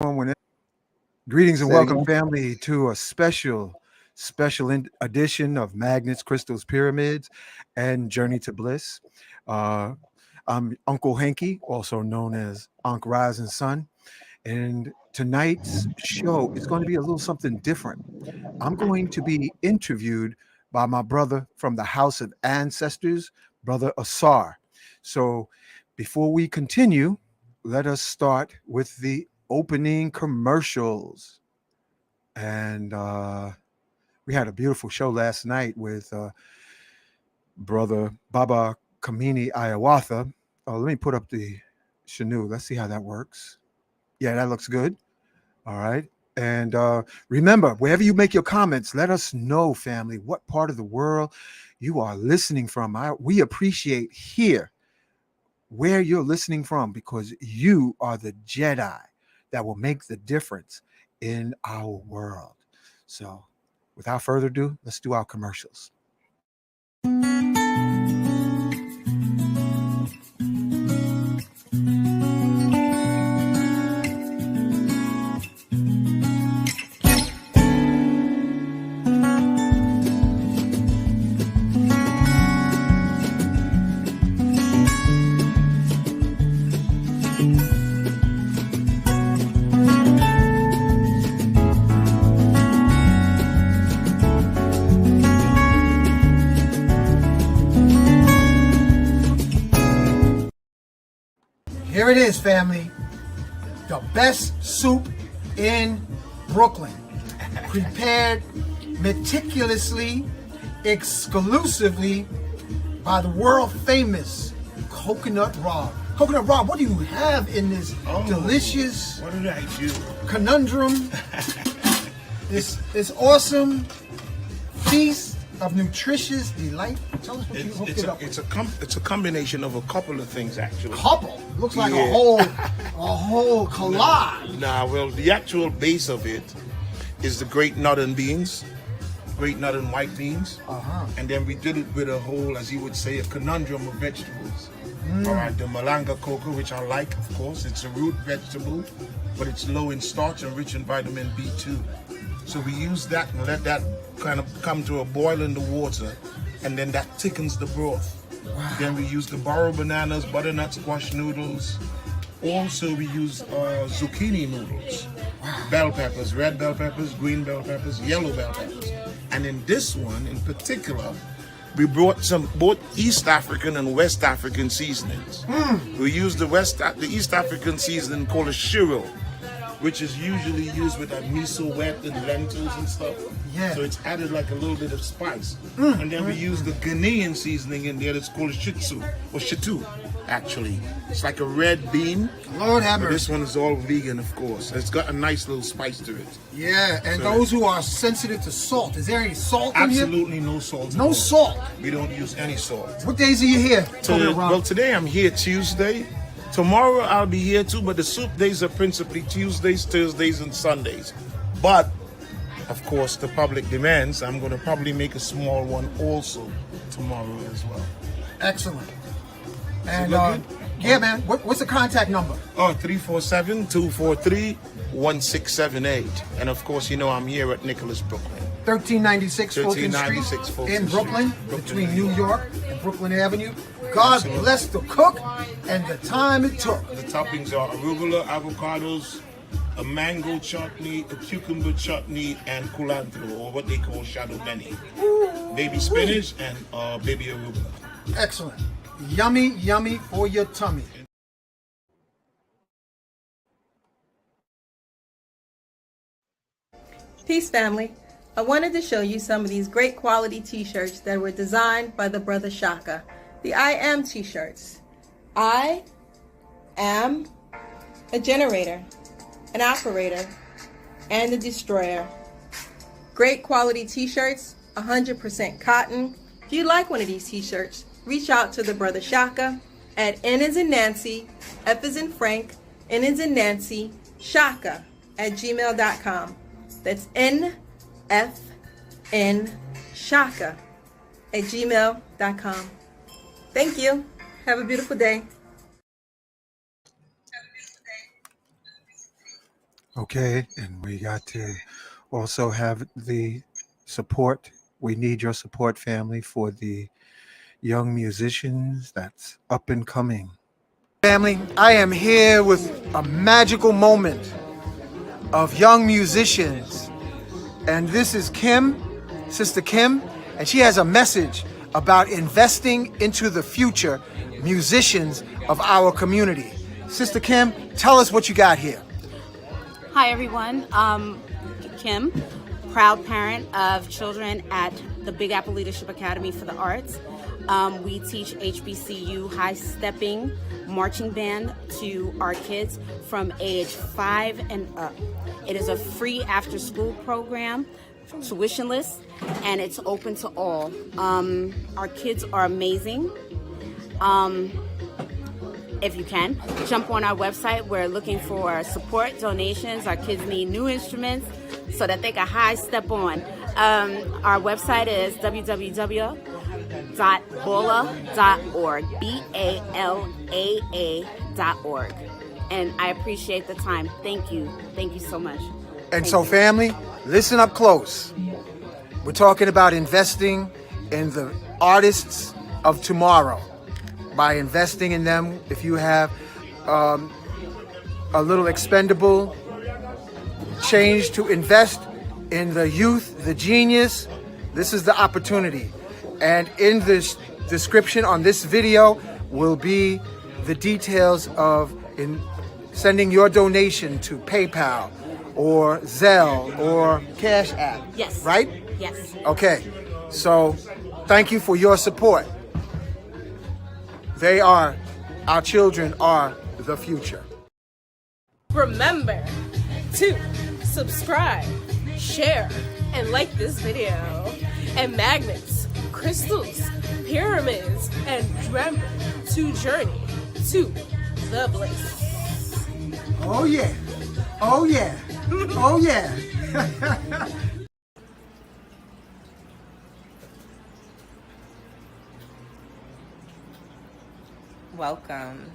When greetings and Say it welcome, again. family, to a special edition of Magnets, Crystals, Pyramids, and Journey to Bliss. Uh, I'm Uncle Hanky, also known as Ankh Rising Sun, and tonight's show is going to be a little something different. I'm going to be interviewed by my brother from the House of Ancestors, Brother Asar. So, before we continue, let us start with the opening commercials. And we had a beautiful show last night with Brother Baba Kamini Ayawatha. Let me put up the Shanu. Let's see how that works. Yeah, that looks good. All right. And remember, wherever you make your comments, let us know, family, what part of the world you are listening from. We appreciate here where you're listening from because you are the Jedi that will make the difference in our world. So, without further ado, let's do our commercials. Here it is, family. The best soup in Brooklyn. Prepared meticulously, exclusively by the world famous Coconut Rob. Coconut Rob, what do you have in this delicious What did I do? conundrum? this awesome feast of nutritious delight. Tell us what you hooked it up with. It's a combination of a couple of things actually. Couple. Looks like Yeah. a whole collage. Nah, well, the actual base of it is the great northern beans, great northern white beans, and then we did it with a whole, as you would say, a conundrum of vegetables. All right, the malanga cocoa, which I like, of course, it's a root vegetable, but it's low in starch and rich in vitamin B2. So we use that and let that kind of come to a boil in the water, and then that thickens the broth. Wow. Then we use the barrel bananas, butternut squash noodles. Also, we use zucchini noodles, bell peppers, red bell peppers, green bell peppers, yellow bell peppers. And in this one in particular, we brought some both East African and West African seasonings. We used the East African seasoning called a shiro, which is usually used with that miso wet and lentils and stuff. Yeah. So it's added like a little bit of spice. And then we use the Ghanaian seasoning in there that's called shitsu, or shitu, actually. It's like a red bean. Lord have But mercy. this one is all vegan, of course. It's got a nice little spice to it. Yeah, and So- those who are sensitive to salt, is there any salt in here? Absolutely no salt. at No all. salt. We don't use any salt. What days are you here? Well, today I'm here Tuesday. Tomorrow I'll be here too, but the soup days are principally Tuesdays, Thursdays, and Sundays. But, of course, the public demands, I'm going to probably make a small one also tomorrow as well. Excellent. And look good? yeah, man. What's the contact number? Oh, 347-243-1678. And, of course, you know I'm here at Nicholas, Brooklyn. 1396 Fulton 1396 Street Fulton in Street. Brooklyn, Brooklyn, between New New York and Brooklyn Avenue. God Absolutely. bless the cook and the time it took. The toppings are arugula, avocados, a mango chutney, a cucumber chutney, and culantro, or what they call shadow benny. Baby spinach and baby arugula. Excellent. Yummy, yummy for your tummy. Peace, family. I wanted to show you some of these great quality t-shirts that were designed by the brother Shaka. The I Am t-shirts. I am a generator, an operator, and a destroyer. Great quality t-shirts, 100% cotton. If you like one of these t-shirts, reach out to the brother Shaka at N as in Nancy, F as in Frank, N as in Nancy, Shaka at gmail.com. That's NFN Shaka at gmail.com. Thank you. Have a beautiful day. Okay, and we got to also have the support. We need your support, family, for the young musicians that's up and coming. Family, I am here with a magical moment of young musicians. And this is Kim, Sister Kim, and she has a message about investing into the future musicians of our community. Sister Kim, tell us what you got here. Hi everyone, Kim, proud parent of children at the Big Apple Leadership Academy for the Arts. We teach HBCU high stepping marching band to our kids from age 5 and up. It is a free after school program, tuitionless, and it's open to all. Our kids are amazing. If you can, jump on our website. We're looking for support, donations. Our kids need new instruments so that they can high step on. Our website is www.bola.org, BALAA.org. And I appreciate the time. Thank you. Thank you so much. And so, family, listen up close. We're talking about investing in the artists of tomorrow. By investing in them, if you have a little expendable change to invest in the youth, the genius, this is the opportunity. And in this description on this video will be the details of sending your donation to PayPal or Zelle or Cash App. Yes. Right? Yes. Okay. So thank you for your support. Our children are the future. Remember to subscribe, share, and like this video. And magnets, crystals, pyramids, and remember to journey to the bliss. Oh yeah. Oh yeah. Oh yeah. Welcome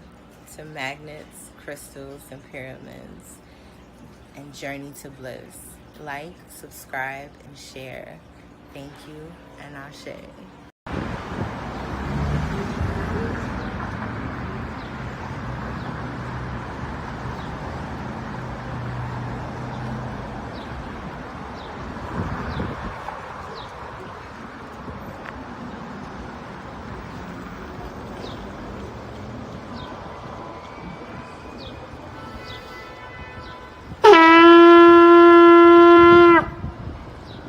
to Magnets, Crystals, and Pyramids, and Journey to Bliss. Like, subscribe, and share. Thank you, and Ashe.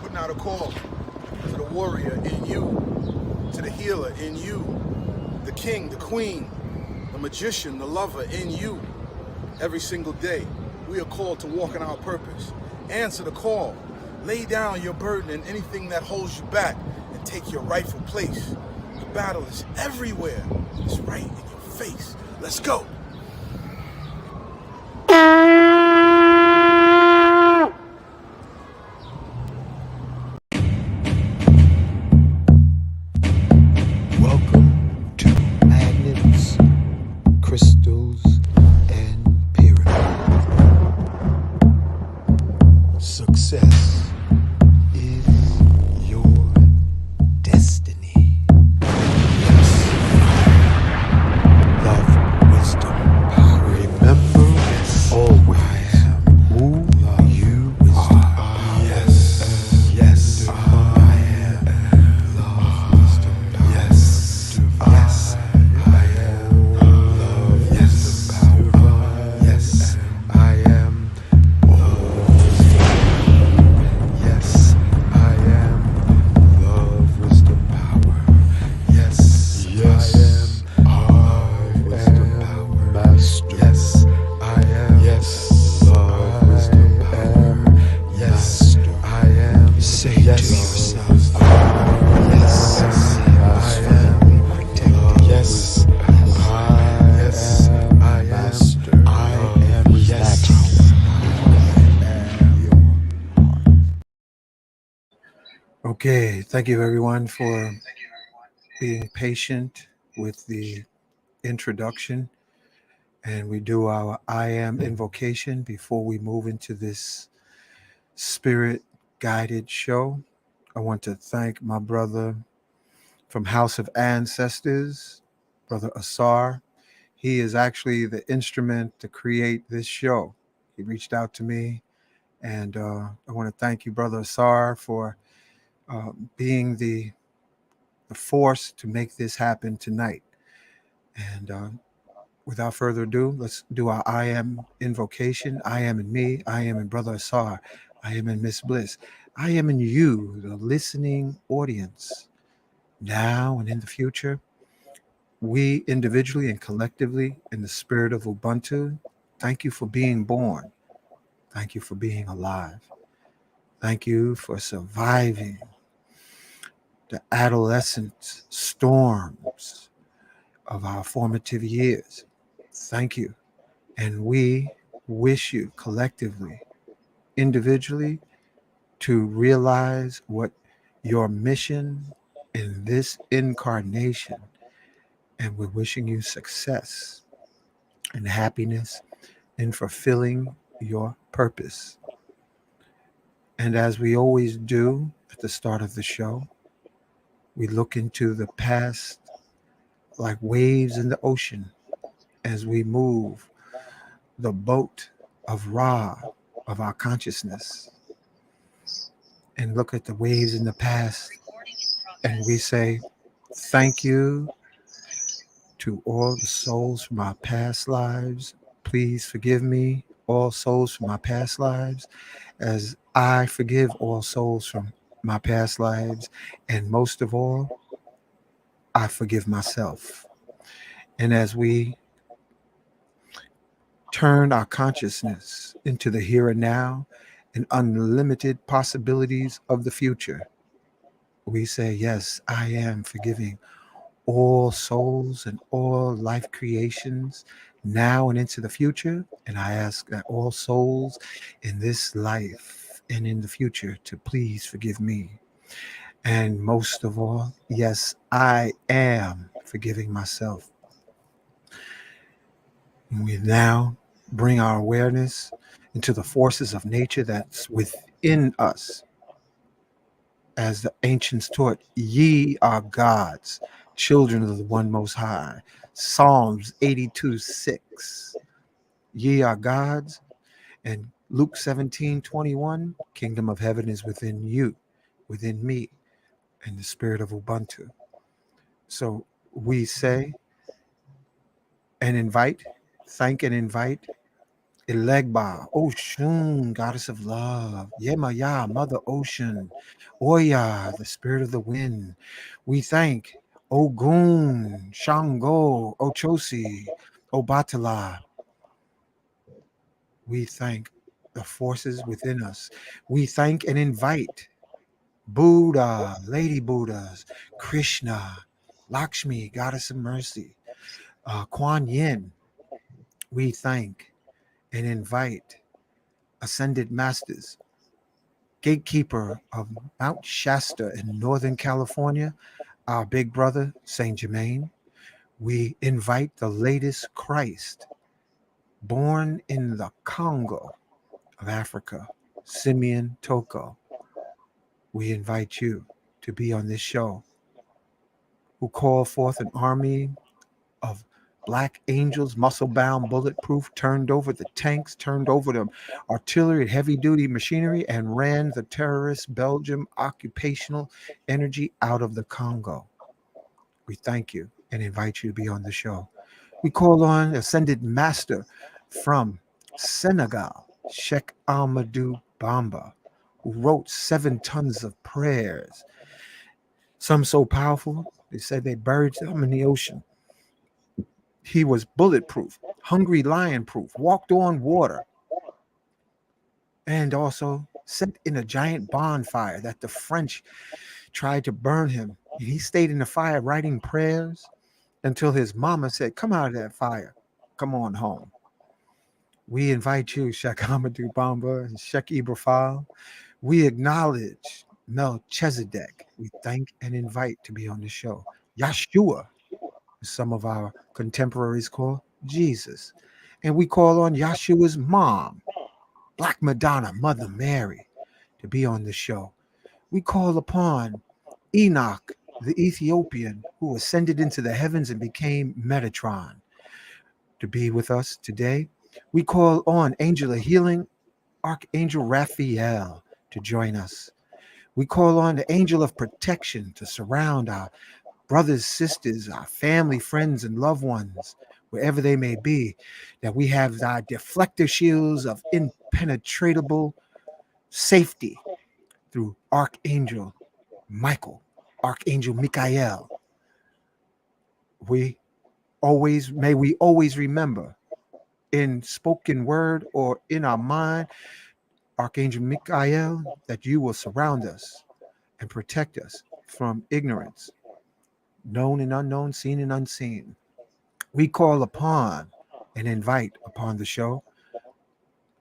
Putting out a call to the warrior in you, to the healer in you, the king, the queen, the magician, the lover in you. Every single day, we are called to walk in our purpose. Answer the call. Lay down your burden and anything that holds you back and take your rightful place. The battle is everywhere. It's right in your face. Let's go. Welcome to Magnets, Crystals, and Pyramids. Success is your destiny. Yes. Love, wisdom, power. Remember always who you are. Yes. Yes. I am love, wisdom, power. Yes. Yes. I am love. Yes. Power. Yes. I am yes. I am love, wisdom, power. Yes. Yes. I am wisdom, power. Master. Yes. I am. Yes. Love, wisdom, power. Yes. I am. Say yes to yourself. Yes. I am. Yes. Yes. I am. Master. I am. Yes. Okay, thank you everyone for being patient with the introduction. and we do our I am invocation before we move into this spirit guided show. I want to thank my brother from House of Ancestors, Brother Asar. He is actually the instrument to create this show. He reached out to me, and I want to thank you, Brother Asar, for being the force to make this happen tonight. And without further ado, let's do our I am invocation. I am in me. I am in Brother Asar. I am in Miss Bliss. I am in you, the listening audience, now and in the future. We individually and collectively, in the spirit of Ubuntu, thank you for being born. Thank you for being alive. Thank you for surviving the adolescent storms of our formative years. Thank you. And we wish you collectively, individually, to realize what your mission in this incarnation. And we're wishing you success and happiness in fulfilling your purpose. And as we always do at the start of the show, we look into the past like waves in the ocean as we move the boat of Ra, of our consciousness, and look at the waves in the past, and we say, thank you to all the souls from our past lives. Please forgive me, all souls from my past lives, as I forgive all souls from my past lives. And most of all, I forgive myself. And as we turn our consciousness into the here and now and unlimited possibilities of the future, we say, yes, I am forgiving all souls and all life creations now and into the future. And I ask that all souls in this life and in the future to please forgive me. And most of all, yes, I am forgiving myself. And we now bring our awareness into the forces of nature that's within us. As the ancients taught, ye are gods, children of the one most high. Psalms 82:6. Ye are gods. And Luke 17:21, kingdom of heaven is within you, within me, in the spirit of Ubuntu. So we say and invite, thank and invite Elegba, Oshun, goddess of love, Yemaya, mother ocean, Oya, the spirit of the wind. We thank Ogun, Shango, Ochosi, Obatala. We thank the forces within us. We thank and invite Buddha, Lady Buddhas, Krishna, Lakshmi, goddess of mercy, Kuan Yin. We thank and invite ascended masters, gatekeeper of Mount Shasta in Northern California, our big brother, Saint Germain. We invite the latest Christ, born in the Congo of Africa, Simeon Toko. We invite you to be on this show, who call forth an army of black angels, muscle bound, bulletproof, turned over the tanks, turned over the artillery and heavy duty machinery, and ran the terrorist Belgium occupational energy out of the Congo. We thank you and invite you to be on the show. We call on Ascended Master from Senegal, Sheikh Ahmadou Bamba, who wrote 7 tons of prayers, some so powerful, they said they buried them in the ocean. He was bulletproof, hungry lion proof, walked on water, and also set in a giant bonfire that the French tried to burn him. And he stayed in the fire writing prayers until his mama said, come out of that fire. Come on home. We invite you, Sheikh Amadou Bamba and Sheikh Ibrahim. We acknowledge Melchizedek. We thank and invite to be on the show. Yeshua, as some of our contemporaries call Jesus. And we call on Yahshua's mom, Black Madonna, Mother Mary, to be on the show. We call upon Enoch, the Ethiopian, who ascended into the heavens and became Metatron, to be with us today. We call on Angel of Healing, Archangel Raphael, to join us. We call on the Angel of Protection to surround our brothers, sisters, our family, friends, and loved ones, wherever they may be, that we have our deflector shields of impenetrable safety through Archangel Michael, Archangel Michael. We we always remember in spoken word or in our mind, Archangel Michael, that you will surround us and protect us from ignorance, known and unknown, seen and unseen. We call upon and invite upon the show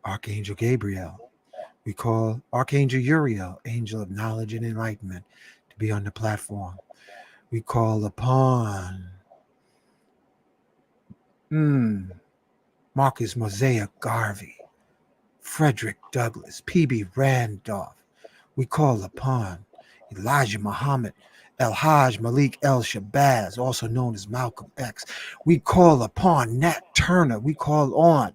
Archangel Gabriel. We call Archangel Uriel, angel of knowledge and enlightenment, to be on the platform. We call upon Marcus Mosaic Garvey, Frederick Douglass, P.B. Randolph. We call upon Elijah Muhammad, El Hajj Malik El Shabazz, also known as Malcolm X. We call upon Nat Turner. We call on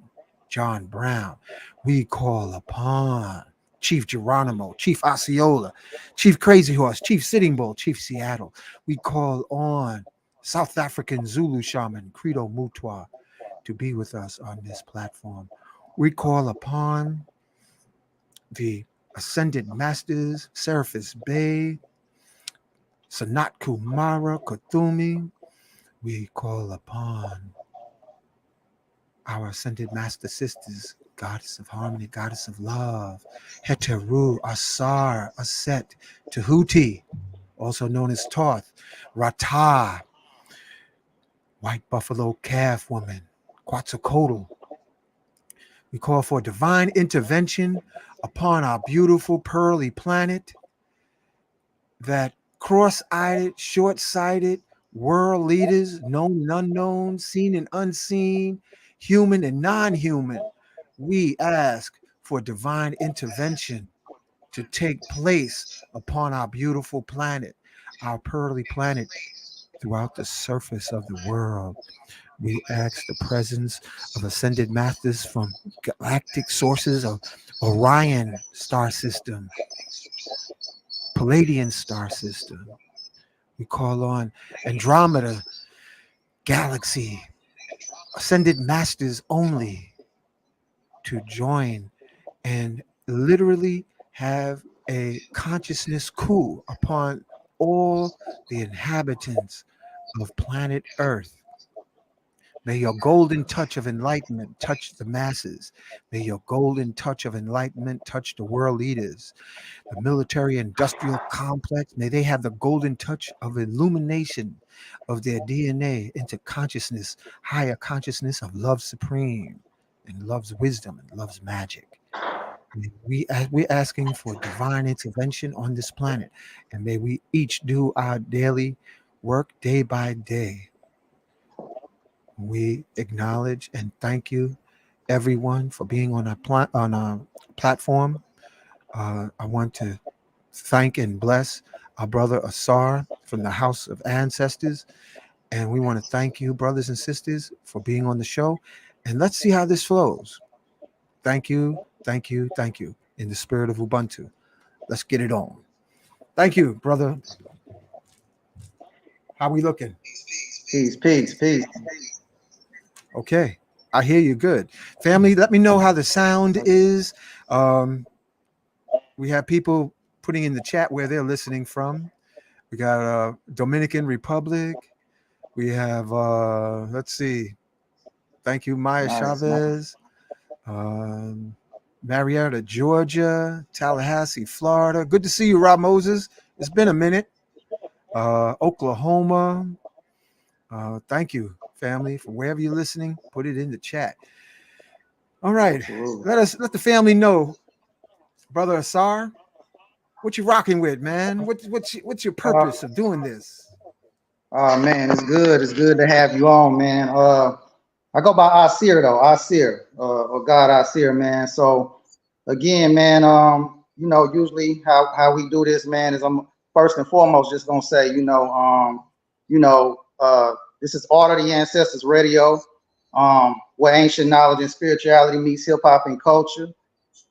John Brown. We call upon Chief Geronimo, Chief Osceola, Chief Crazy Horse, Chief Sitting Bull, Chief Seattle. We call on South African Zulu shaman, Credo Mutwa, to be with us on this platform. We call upon the Ascended Masters, Seraphis Bey, Sanat Kumara Kuthumi. We call upon our Ascended Master Sisters, Goddess of Harmony, Goddess of Love, Heteru, Asar, Aset, Tahuti, also known as Toth, Ratah, White Buffalo Calf Woman, Quetzalcoatl. We call for divine intervention upon our beautiful pearly planet, that cross-eyed, short-sighted world leaders, known and unknown, seen and unseen, human and non-human, we ask for divine intervention to take place upon our beautiful planet, our pearly planet, throughout the surface of the world. We ask the presence of ascended masters from galactic sources of Orion star system, Palladian star system. We call on Andromeda galaxy, ascended masters only, to join and literally have a consciousness coup upon all the inhabitants of planet Earth. May your golden touch of enlightenment touch the masses. May your golden touch of enlightenment touch the world leaders, the military industrial complex. May they have the golden touch of illumination of their DNA into consciousness, higher consciousness of love supreme and love's wisdom and love's magic. We're asking for divine intervention on this planet, and may we each do our daily work day by day. We acknowledge and thank you, everyone, for being on our platform. I want to thank and bless our brother Asar from the House of Ancestors, and we want to thank you, brothers and sisters, for being on the show. And let's see how this flows. Thank you, thank you, thank you. In the spirit of Ubuntu, let's get it on. Thank you, brother. How we looking? Peace, peace, peace. Okay, I hear you good. Family, let me know how the sound is. We have people putting in the chat where they're listening from. We got Dominican Republic. We have, let's see. Thank you, Maya Chavez. Marietta, Georgia. Tallahassee, Florida. Good to see you, Rob Moses. It's been a minute. Oklahoma. Thank you, family, from wherever you're listening. Put it in the chat. All right, let the family know, brother Asar, what you rocking with, man. What's your purpose of doing this? Oh man, it's good. It's good to have you on, man. I go by Ausere though, Ausere, or God Ausere, man. So again, man, usually how we do this, man, is I'm first and foremost just gonna say, this is Order the Ancestors Radio, where ancient knowledge and spirituality meets hip hop and culture.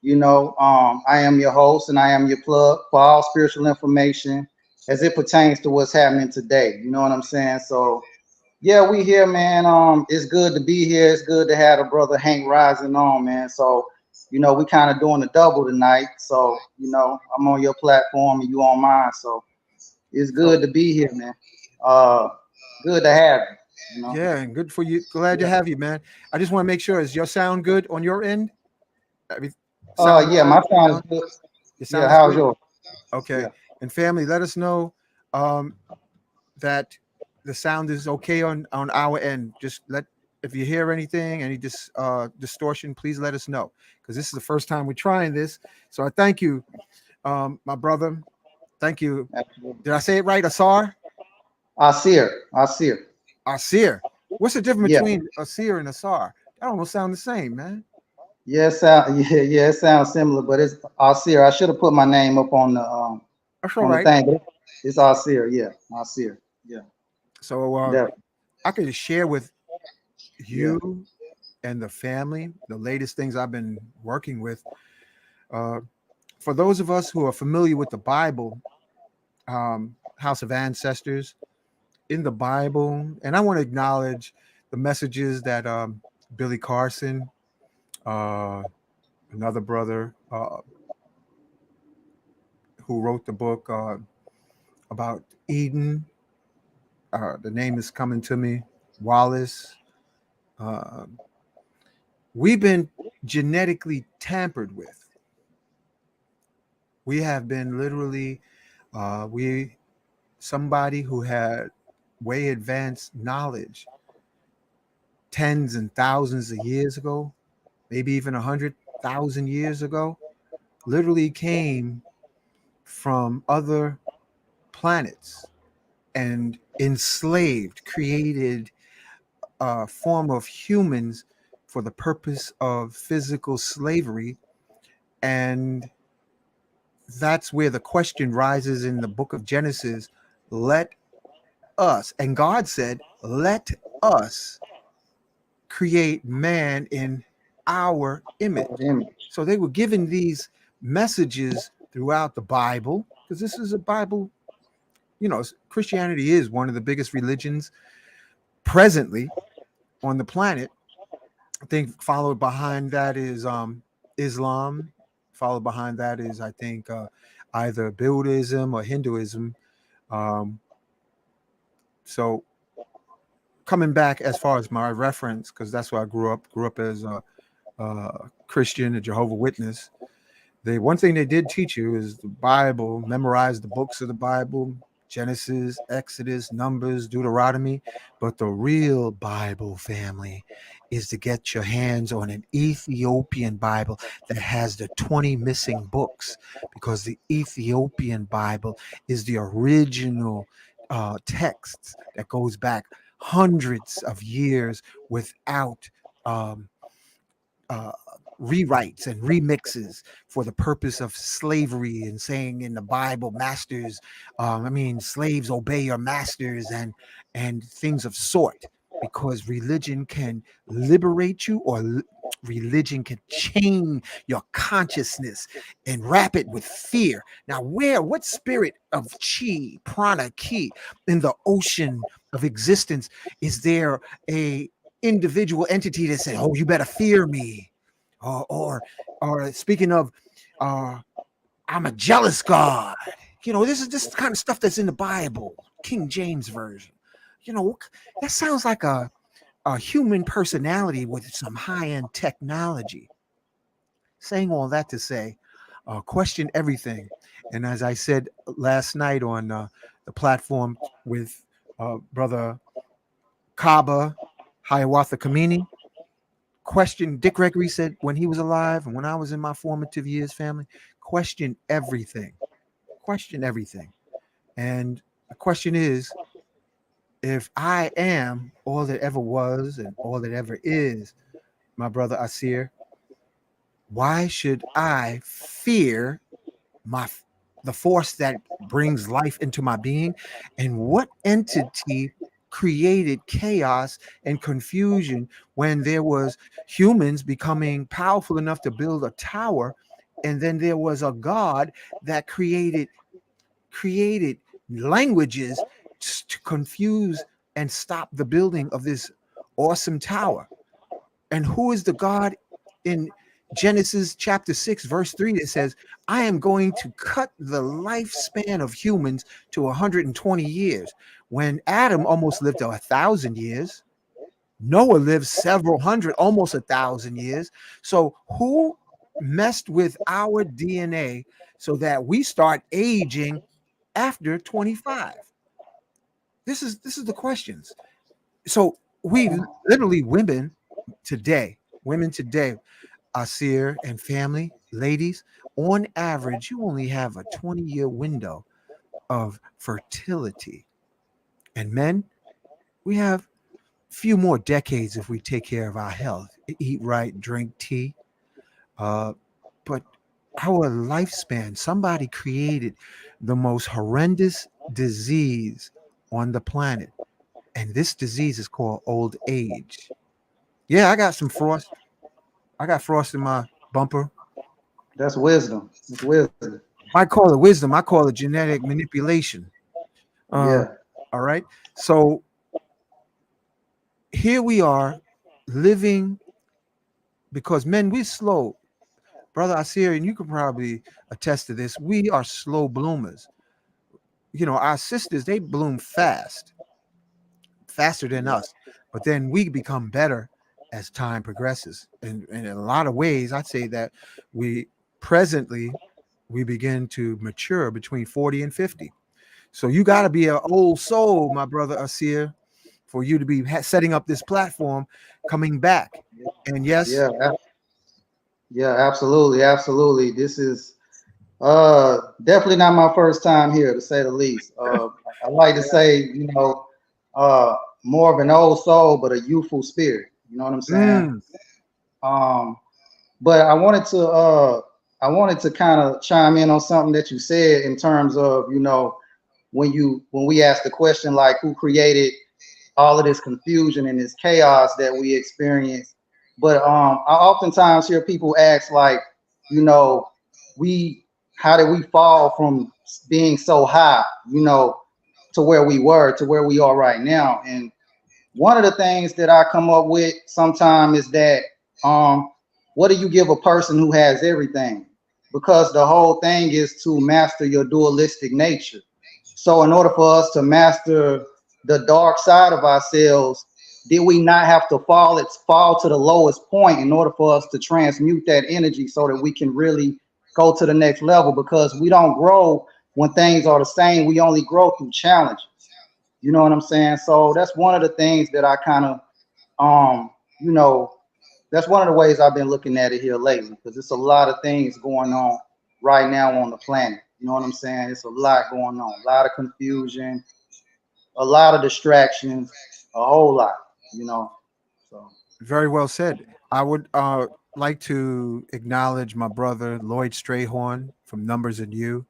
I am your host and I am your plug for all spiritual information as it pertains to what's happening today. You know what I'm saying? So yeah, we here, man. It's good to be here. It's good to have the brother Hank rising on, man. So, we kind of doing a double tonight. So, I'm on your platform and you on mine. So it's So good to be here, man. Uh, good to have you. yeah, and good for you. Glad to Yeah. have you, man. I just want to make sure, is your sound good on your end? Every, sound Yeah, my sound is sound good. your Yeah, sound is how's good. yours? Okay. Yeah. And family, let us know um, that the sound is okay on our end. Just let if you hear anything, any distortion, please let us know because this is the first time we're trying this. So I thank you, my brother. Thank you. Absolutely. Did I say it right? Asar? Asir. Asir. What's the difference Yeah. between Asir and Asar? That almost sound the same, man. Yeah, it sounds similar, but it's Asir. I should have put my name up That's all on the right. thing, but it's Asir. Yeah, Asir. Yeah, So definitely. I could share with Yeah. you and the family the latest things I've been working with. Uh, for those of us who are familiar with the Bible, House of Ancestors, in the Bible, and I want to acknowledge the messages that Billy Carson, uh, another brother who wrote the book about Eden, the name is coming to me, Wallace. Uh, we've been genetically tampered with. We have been literally, we somebody who had way advanced knowledge tens and thousands of years ago, maybe even 100,000 years ago, literally came from other planets and enslaved, created a form of humans for the purpose of physical slavery. And that's where the question rises in the book of Genesis, let us, and God said, let us create man in our image. Image. So they were given these messages throughout the Bible, because this is a Bible, Christianity is one of the biggest religions presently on the planet. I think followed behind that is Islam. Followed behind that is, I think, either Buddhism or Hinduism. Um, so coming back as far as my reference, because that's where I grew up as a Christian, a Jehovah Witness. They one thing they did teach you is the Bible, memorize the books of the Bible, Genesis, Exodus, Numbers, Deuteronomy. But the real Bible, family, is to get your hands on an Ethiopian Bible that has the 20 missing books, because the Ethiopian Bible is the original text that goes back hundreds of years without um, uh, rewrites and remixes for the purpose of slavery, and saying in the Bible, masters, slaves obey your masters, and things of sort. Because religion can liberate you, or religion can chain your consciousness and wrap it with fear. Now, what spirit of chi, prana, ki in the ocean of existence is there a individual entity that say, "Oh, you better fear me," or speaking of, uh, "I'm a jealous God." This is just the kind of stuff that's in the Bible, King James version. That sounds like a human personality with some high end technology. Saying all that to say, question everything. And as I said last night on the platform with brother Kaba Hiawatha Kamini, question Dick Gregory said when he was alive and when I was in my formative years, family, question everything. Question everything. And the question is, If I am all that ever was and all that ever is, my brother Asir, why should I fear my the force that brings life into my being? And what entity created chaos and confusion when there was humans becoming powerful enough to build a tower, and then there was a god that created languages to confuse and stop the building of this awesome tower? And who is the God in Genesis chapter 6, verse 3 that says, I am going to cut the lifespan of humans to 120 years? When Adam almost lived to 1,000 years, Noah lived several hundred, almost 1,000 years. So who messed with our DNA so that we start aging after 25? This is the questions. So we literally women today, Asir and family, ladies, on average, you only have a 20-year window of fertility. And men, we have few more decades if we take care of our health, eat right, drink tea. Uh, but our lifespan, somebody created the most horrendous disease on the planet. And this disease is called old age. Yeah, I got some frost. I got frost in my bumper. That's wisdom. It's wisdom. I call it wisdom. I call it genetic manipulation. Uh, Yeah. all right. So here we are living because men, we're slow. Brother Asir, and you could probably attest to this. We are slow bloomers. Our sisters, they bloom faster than Yeah. us. But then we become better as time progresses. And in a lot of ways, I'd say that we presently we begin to mature between 40 and 50. So you got to be an old soul, my brother Asir, for you to be setting up this platform, coming back. And yes, Yeah. Yeah. Absolutely. Absolutely. This is definitely not my first time here, to say the least. I like to say, uh, more of an old soul, but a youthful spirit. You know what I'm saying? mm, Um, but I wanted to kind of chime in on something that you said in terms of, when we asked the question like who created all of this confusion and this chaos that we experience. But I oftentimes hear people ask like, you know, we how did we fall from being so high, to where we were to where we are right now? And one of the things that I come up with sometimes is that um, what do you give a person who has everything? Because the whole thing is to master your dualistic nature. So in order for us to master the dark side of ourselves, did we not have to fall to the lowest point in order for us to transmute that energy so that we can really go to the next level? Because we don't grow when things are the same. We only grow through challenges. You know what I'm saying? So that's one of the things that I kind of, um, you know, that's one of the ways I've been looking at it here lately, because it's a lot of things going on right now on the planet. You know what I'm saying? It's a lot going on, a lot of confusion, a lot of distractions, a whole lot, you know. So very well said. I would like to acknowledge my brother Lloyd Strayhorn from Numbers and You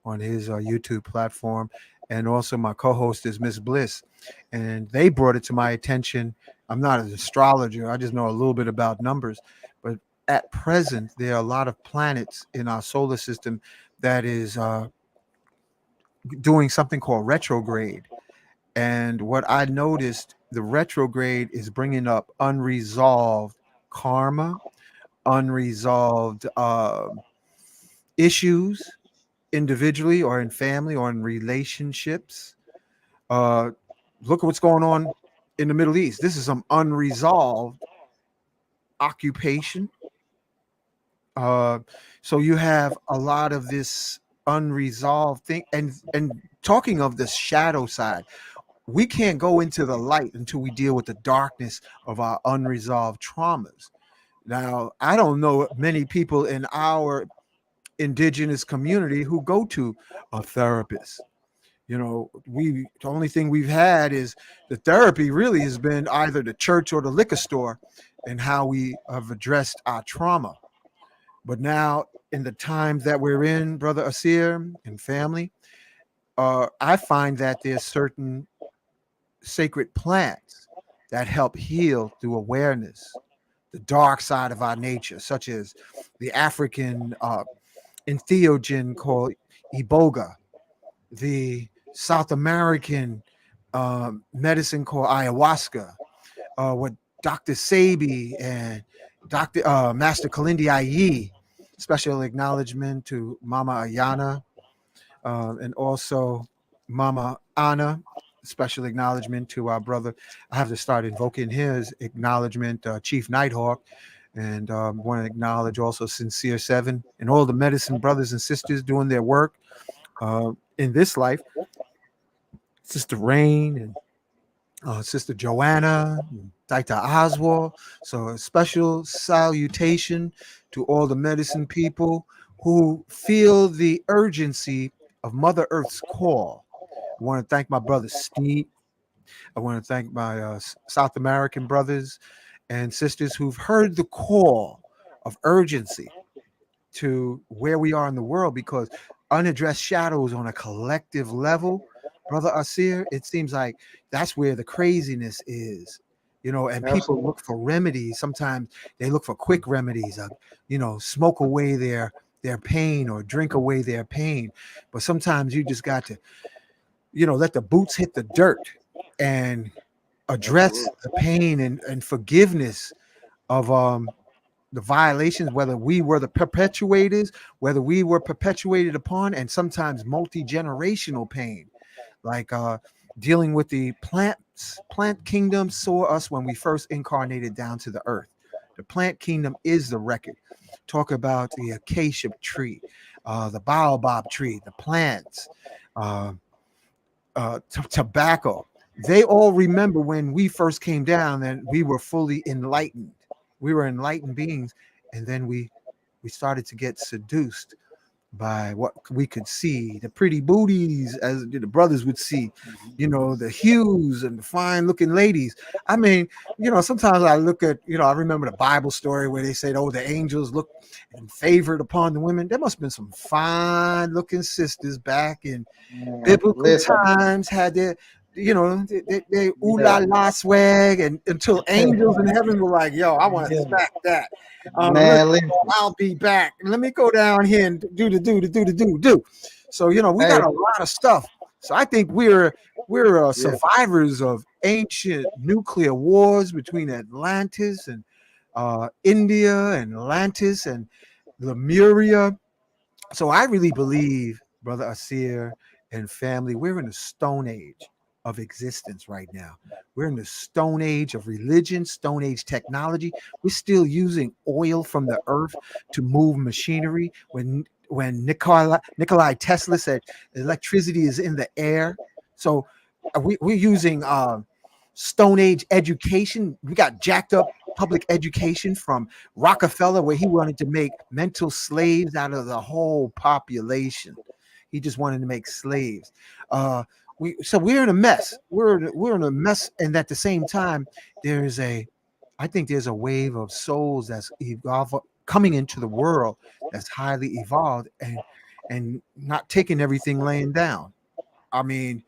on his YouTube platform, and also my co-host is Miss Bliss, and they brought it to my attention. I'm not an astrologer; I just know a little bit about numbers, but at present there are a lot of planets in our solar system that is doing something called retrograde. And what I noticed, the retrograde is bringing up unresolved karma, unresolved issues individually or in family or in relationships. Uh, Look at what's going on in the Middle East. This is some unresolved occupation. Uh, so you have a lot of this unresolved thing. And talking of the shadow side, we can't go into the light until we deal with the darkness of our unresolved traumas. Now, I don't know many people in our indigenous community who go to a therapist. You know, the only thing we've had is the therapy really has been either the church or the liquor store and how we have addressed our trauma. But now in the times that we're in, Brother Asir and family, I find that there's certain sacred plants that help heal through awareness, the dark side of our nature, such as the African entheogen called iboga, the South American medicine called ayahuasca, what Dr. Sabi and Dr. Master Kalindi Ayi, special acknowledgement to Mama Ayana, and also Mama Anna. Special acknowledgement to our brother. I have to start invoking his acknowledgement, Chief Nighthawk, and want to acknowledge also Sincere Seven and all the medicine brothers and sisters doing their work in this life. Sister Rain and Sister Joanna, Dr. Oswald. So a special salutation to all the medicine people who feel the urgency of Mother Earth's call. I want to thank my brother Steve. I want to thank my South American brothers and sisters who've heard the call of urgency to where we are in the world, because unaddressed shadows on a collective level, Brother Asir, it seems like that's where the craziness is, you know, and people look for remedies. Sometimes they look for quick remedies, you know, smoke away their pain or drink away their pain. But sometimes you just got to, you know, let the boots hit the dirt and address the pain and forgiveness of the violations, whether we were the perpetuators, whether we were perpetuated upon, and sometimes multi-generational pain, like dealing with the plant kingdom saw us when we first incarnated down to the earth. The plant kingdom is the record. Talk about the acacia tree, the baobab tree, the plants, tobacco. They all remember when we first came down and we were fully enlightened. We were enlightened beings, and then we started to get seduced by what we could see, the pretty booties, as the brothers would see, you know, the hues and the fine looking ladies. I mean, you know, sometimes I look at, you know, I remember the Bible story where they said, oh, the angels looked and favored upon the women. There must have been some fine looking sisters back in biblical times, had their, you know, they ooh la la swag, and until angels in heaven were like, yo, I want to smack that. I'll be back. Let me go down here and do. So, you know, we got a lot of stuff. So I think we're survivors of ancient nuclear wars between Atlantis and India and Atlantis and Lemuria. So I really believe, Brother Asir and family, we're in a stone age of existence right now. We're in the stone age of religion, stone age technology. We're still using oil from the earth to move machinery. When Nikolai Tesla said electricity is in the air. So we're using stone age education. We got jacked up public education from Rockefeller, where he wanted to make mental slaves out of the whole population. He just wanted to make slaves. We're in a mess. We're in a mess, and at the same time, I think there's a wave of souls that's coming into the world that's highly evolved and not taking everything laying down. I mean,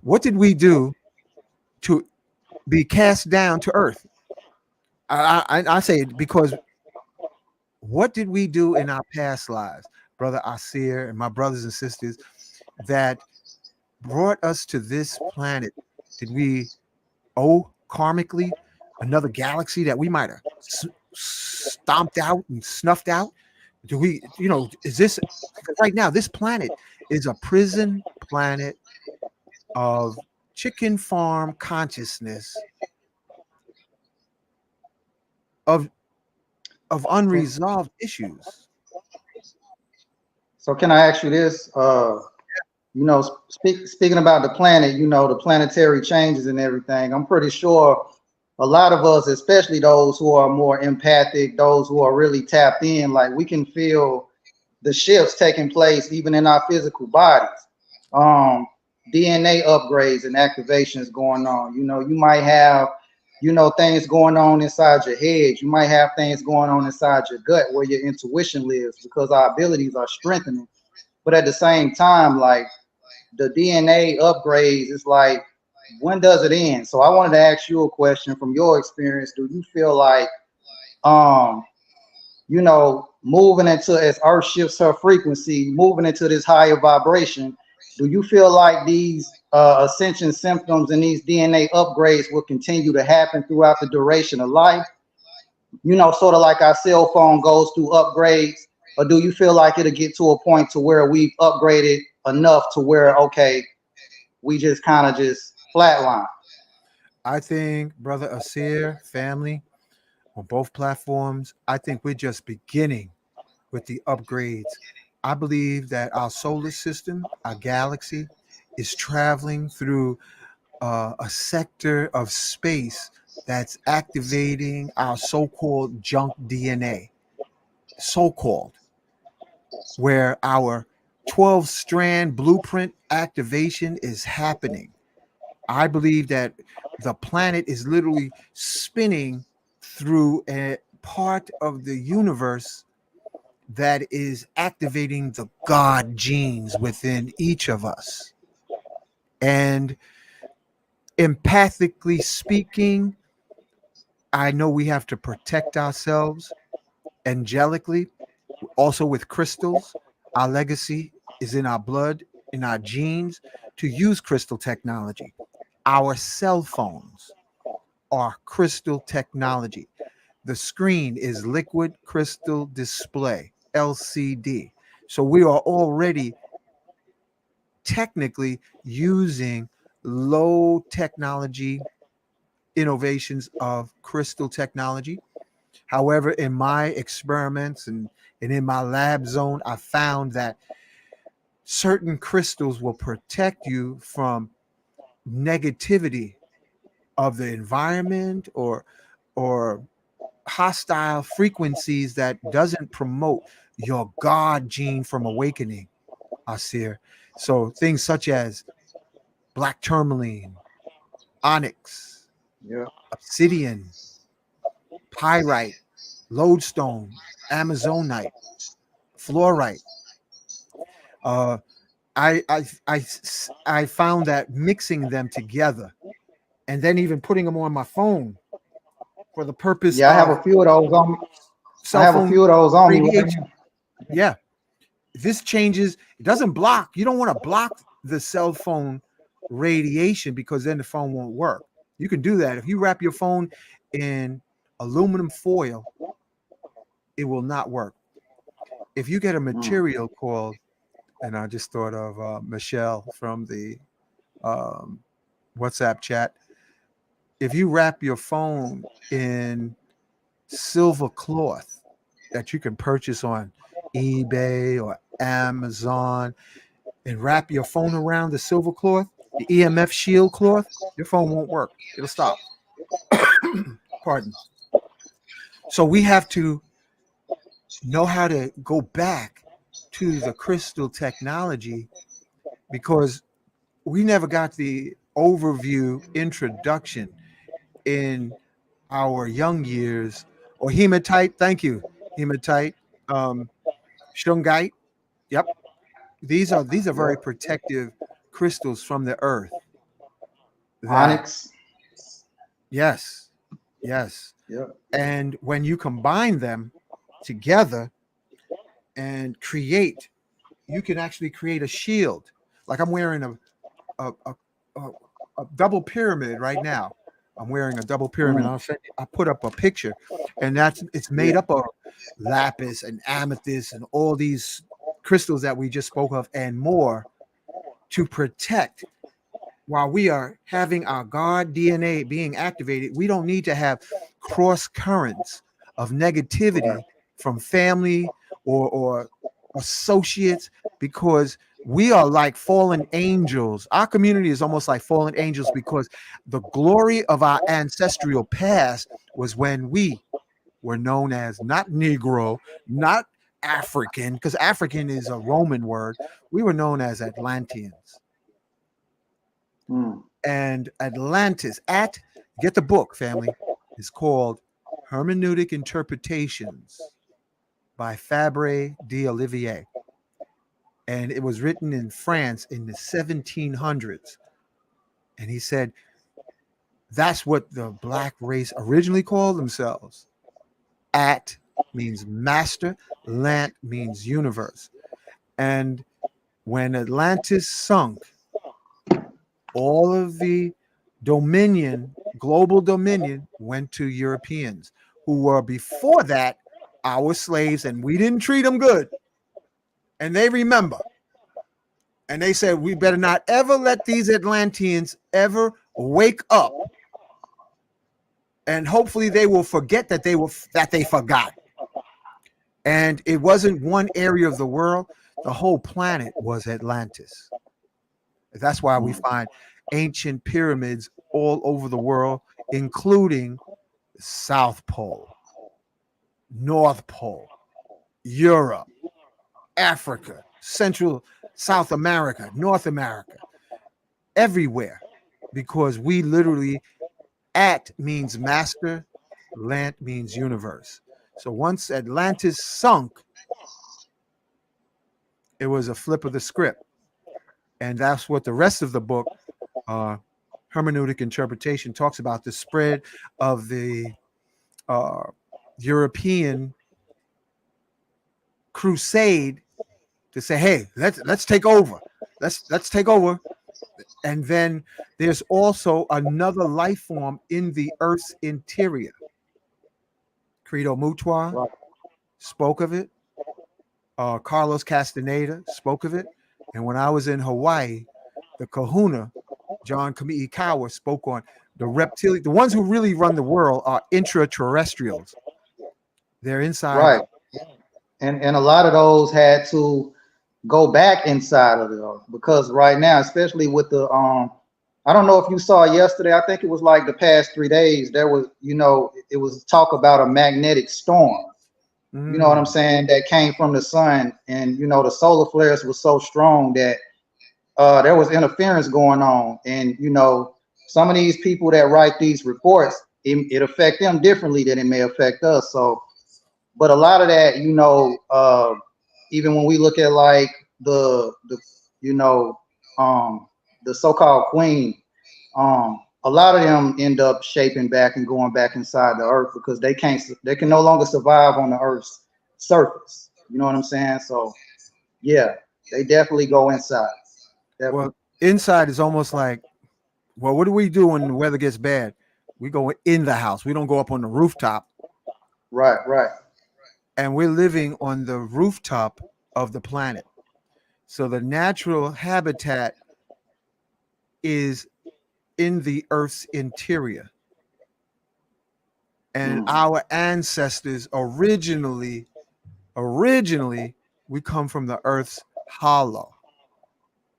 what did we do to be cast down to earth? I say it because what did we do in our past lives, Brother Asir and my brothers and sisters, that brought us to this planet? Did we owe karmically another galaxy that we might have stomped out and snuffed out? Do we, you know, is this right now? This planet is a prison planet of chicken farm consciousness of unresolved issues. So can I ask you this? You know, speaking about the planet, you know, the planetary changes and everything, I'm pretty sure a lot of us, especially those who are more empathic, those who are really tapped in, like we can feel the shifts taking place even in our physical bodies. um, DNA upgrades and activations going on. You know, you might have, you know, things going on inside your head. You might have things going on inside your gut where your intuition lives because our abilities are strengthening. But at the same time, like the DNA upgrades, it's like, when does it end? So I wanted to ask you a question from your experience. Do you feel like, um, you know, moving into as Earth shifts her frequency, moving into this higher vibration, do you feel like these ascension symptoms and these DNA upgrades will continue to happen throughout the duration of life? You know, sort of like our cell phone goes through upgrades, or do you feel like it'll get to a point to where we've upgraded enough to where, okay, we just kind of just flatline? I think, brother Asir, family, on both platforms, I think we're just beginning with the upgrades. I believe that our solar system, our galaxy, is traveling through a sector of space that's activating our so called junk DNA, so called, where our 12 strand blueprint activation is happening. I believe that the planet is literally spinning through a part of the universe that is activating the God genes within each of us. And empathically speaking, I know we have to protect ourselves angelically, also with crystals. Our legacy is in our blood, in our genes, to use crystal technology. Our cell phones are crystal technology. The screen is liquid crystal display, LCD. So we are already technically using low technology innovations of crystal technology. However, in my experiments and in my lab zone, I found that certain crystals will protect you from negativity of the environment or hostile frequencies that doesn't promote your God gene from awakening, Asir. So things such as black tourmaline, onyx, Yeah. obsidian, pyrite, lodestone, amazonite, fluorite. Uh, I found that mixing them together and then even putting them on my phone for the purpose Yeah, I have of a few of those on me. I cell have a phone few of those on me right radiation. now. Yeah, this changes. It doesn't block. You don't want to block the cell phone radiation because then the phone won't work. You can do that if you wrap your phone in aluminum foil. It will not work. If you get a Mm. material called, and I just thought of Michelle from the um, WhatsApp chat. If you wrap your phone in silver cloth that you can purchase on eBay or Amazon and wrap your phone around the silver cloth, the EMF shield cloth, your phone won't work. It'll stop. Pardon. So we have to know how to go back to the crystal technology because we never got the overview introduction in our young years or hematite. Thank you, hematite, um, shungite. Yep, these are very Yep. protective crystals from the earth. That Onyx. yes, yes, Yep. and when you combine them together and create, you can actually create a shield. Like I'm wearing a, a, a, a double pyramid right now. I'm wearing a double pyramid. Mm. I put up a picture, and it's made Yeah. up of lapis and amethyst and all these crystals that we just spoke of and more to protect. While we are having our God DNA being activated, we don't need to have cross currents of Right. negativity from family or associates because we are like fallen angels. Our community is almost like fallen angels because the glory of our ancestral past was when we were known as not Negro, not African, because African is a Roman word. We were known as Atlanteans. Mm. And Atlantis, get the book, family. It's called Hermeneutic Interpretations by Fabre d'Olivier. And it was written in France in the 1700s. And he said that's what the black race originally called themselves. At means master, Lant means universe. And when Atlantis sunk, all of the global dominion, went to Europeans who were before that our slaves, and we didn't treat them good. And they remember. And they said, we better not ever let these Atlanteans ever wake up. And hopefully they will forget that they forgot. And it wasn't one area of the world. The whole planet was Atlantis. That's why we find ancient pyramids all over the world, including the South Pole, North Pole, Europe, Africa, Central, South America, North America, everywhere, because we literally, At means master, Lant means universe. So once Atlantis sunk, it was a flip of the script. And that's what the rest of the book, Hermeneutic Interpretation, talks about, the spread of the European crusade to say, hey, let's take over. Let's take over. And then there's also another life form in the Earth's interior. Credo Mutwa spoke of it. Carlos Castaneda spoke of it. And when I was in Hawaii, the kahuna, John Kamiikawa, spoke on the reptilian. The ones who really run the world are intraterrestrials. They're inside. Right. And a lot of those had to go back inside of the earth, because right now, especially with the I don't know if you saw yesterday, I think it was like the past 3 days, there was, it was talk about a magnetic storm. You know what I'm saying? That came from the sun. And, the solar flares was so strong that there was interference going on. And, some of these people that write these reports, it affect them differently than it may affect us. So, but a lot of that, even when we look at like the so-called queen, a lot of them end up shaping back and going back inside the earth, because they can no longer survive on the earth's surface. You know what I'm saying? So yeah, they definitely go inside. Definitely. Well, inside is almost like, well, what do we do when the weather gets bad? We go in the house. We don't go up on the rooftop. Right. And we're living on the rooftop of the planet. So the natural habitat is in the Earth's interior. And our ancestors originally, we come from the Earth's hollow.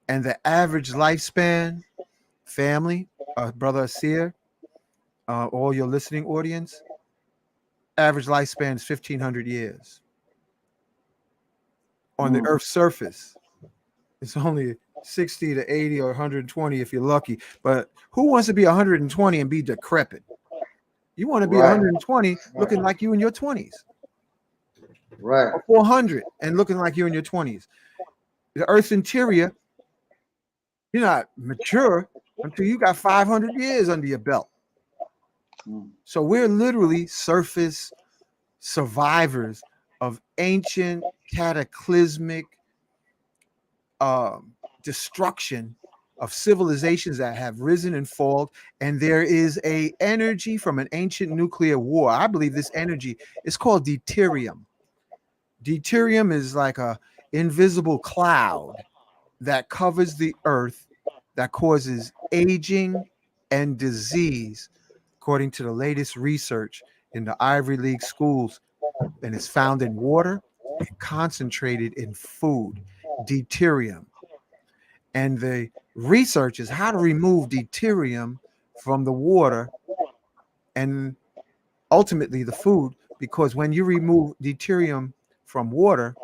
And the average lifespan, family, Brother Ausere, all your listening audience, average lifespan is 1,500 years. On the Earth's surface, it's only 60 to 80 or 120 if you're lucky. But who wants to be 120 and be decrepit? You want to be 120 looking like you in your 20s. Right. Or 400 and looking like you in your 20s. The Earth's interior, you're not mature until you got 500 years under your belt. So we're literally surface survivors of ancient cataclysmic destruction of civilizations that have risen and fallen. And there is a energy from an ancient nuclear war. I believe this energy is called deuterium. Deuterium is like a invisible cloud that covers the earth, that causes aging and disease, according to the latest research in the Ivy League schools. And it's found in water and concentrated in food, deuterium. And the research is how to remove deuterium from the water and ultimately the food, because when you remove deuterium from water,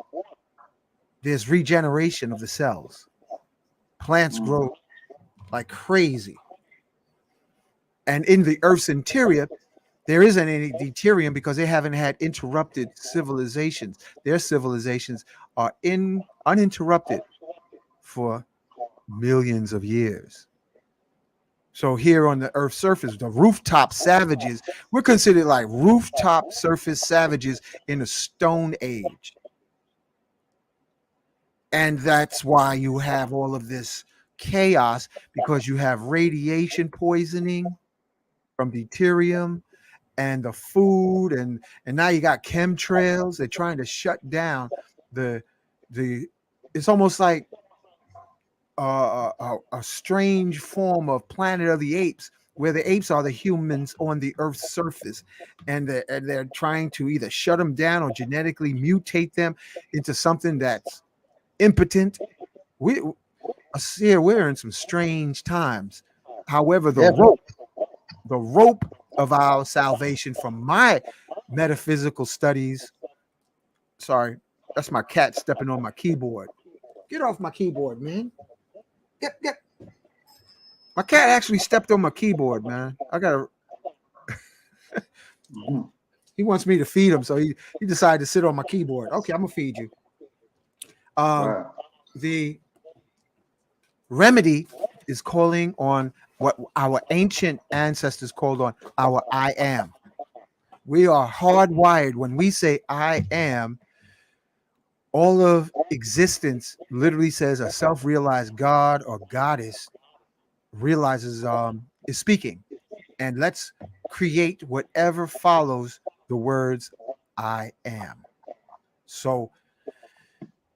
there's regeneration of the cells. Plants grow like crazy. And in the Earth's interior, there isn't any deuterium because they haven't had interrupted civilizations. Their civilizations are uninterrupted for millions of years. So here on the Earth's surface, the rooftop savages, we're considered like rooftop surface savages in the Stone Age. And that's why you have all of this chaos, because you have radiation poisoning from deuterium and the food, and now you got chemtrails. They're trying to shut down the it's almost like a strange form of Planet of the Apes, where the apes are the humans on the Earth's surface, and they're trying to either shut them down or genetically mutate them into something that's impotent. We're in some strange times. However, the rope of our salvation from my metaphysical studies. Sorry, that's my cat stepping on my keyboard. Get off my keyboard, man. Get. My cat actually stepped on my keyboard, man. I gotta. He wants me to feed him, so he decided to sit on my keyboard. Okay, I'm gonna feed you. Right. The remedy is calling on what our ancient ancestors called on our I am. We are hardwired. When we say I am, all of existence literally says a self-realized God or goddess realizes is speaking. And let's create whatever follows the words I am. So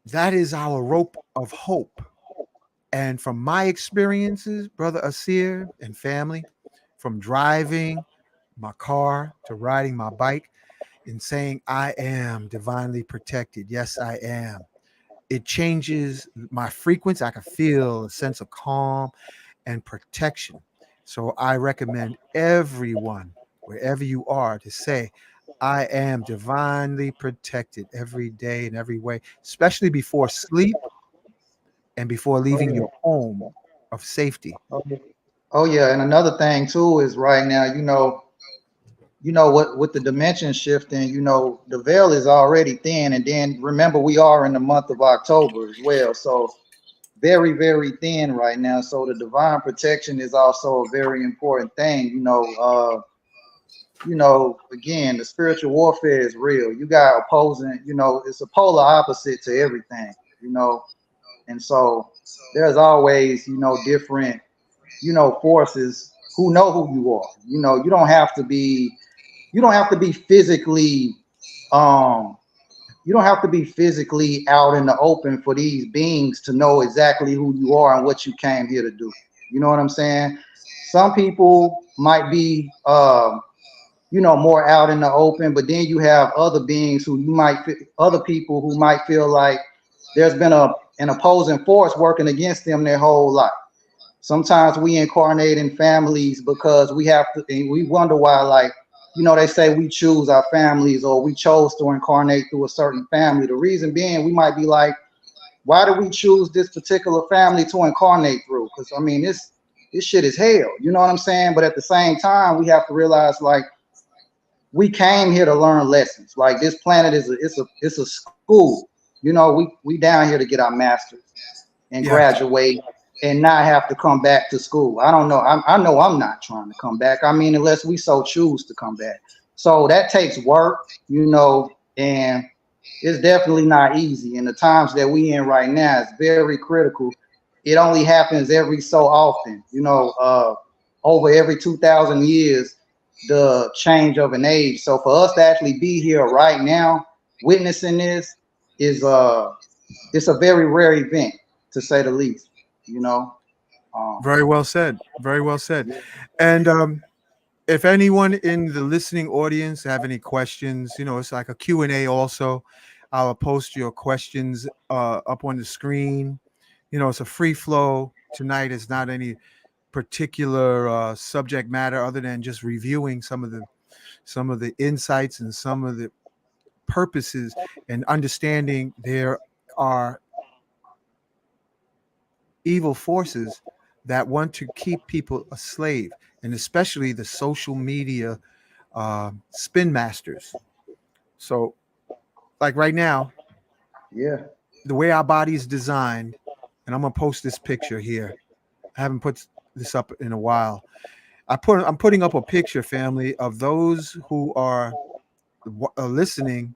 that is our rope of hope. And from my experiences, Brother Ausere and family, from driving my car to riding my bike and saying, I am divinely protected. Yes, I am. It changes my frequency. I can feel a sense of calm and protection. So I recommend everyone, wherever you are, to say, I am divinely protected every day in every way, especially before sleep and before leaving your home of safety. Oh yeah, and another thing too is right now, what with the dimension shifting, the veil is already thin, and then remember we are in the month of October as well, so very, very thin right now. So the divine protection is also a very important thing. Again, the spiritual warfare is real. You got opposing, it's a polar opposite to everything, and so there's always, different, forces who know who you are. You don't have to be physically, you don't have to be physically out in the open for these beings to know exactly who you are and what you came here to do. You know what I'm saying? Some people might be, more out in the open, but then you have other beings other people who might feel like there's been an opposing force working against them their whole life. Sometimes we incarnate in families because we have to, and we wonder why, like, they say we choose our families or we chose to incarnate through a certain family. The reason being, we might be like, why do we choose this particular family to incarnate through? Because I mean, this shit is hell. You know what I'm saying? But at the same time, we have to realize, like, we came here to learn lessons. Like, this planet is a school. We down here to get our masters and graduate and not have to come back to school. I don't know. I know I'm not trying to come back. I mean, unless we so choose to come back. So that takes work, and it's definitely not easy. And the times that we in right now is very critical. It only happens every so often, over every 2,000 years, the change of an age. So for us to actually be here right now, witnessing this is it's a very rare event, to say the least. Very well said. Very well said. And if anyone in the listening audience have any questions, it's like a Q&A also. I'll post your questions up on the screen. It's a free flow. Tonight is not any particular subject matter other than just reviewing some of the insights and some of the purposes and understanding there are evil forces that want to keep people a slave, and especially the social media spin masters. So, like right now, Yeah. the way our body is designed, and I'm gonna post this picture here. I haven't put this up in a while. I'm putting up a picture, family, of those who are listening.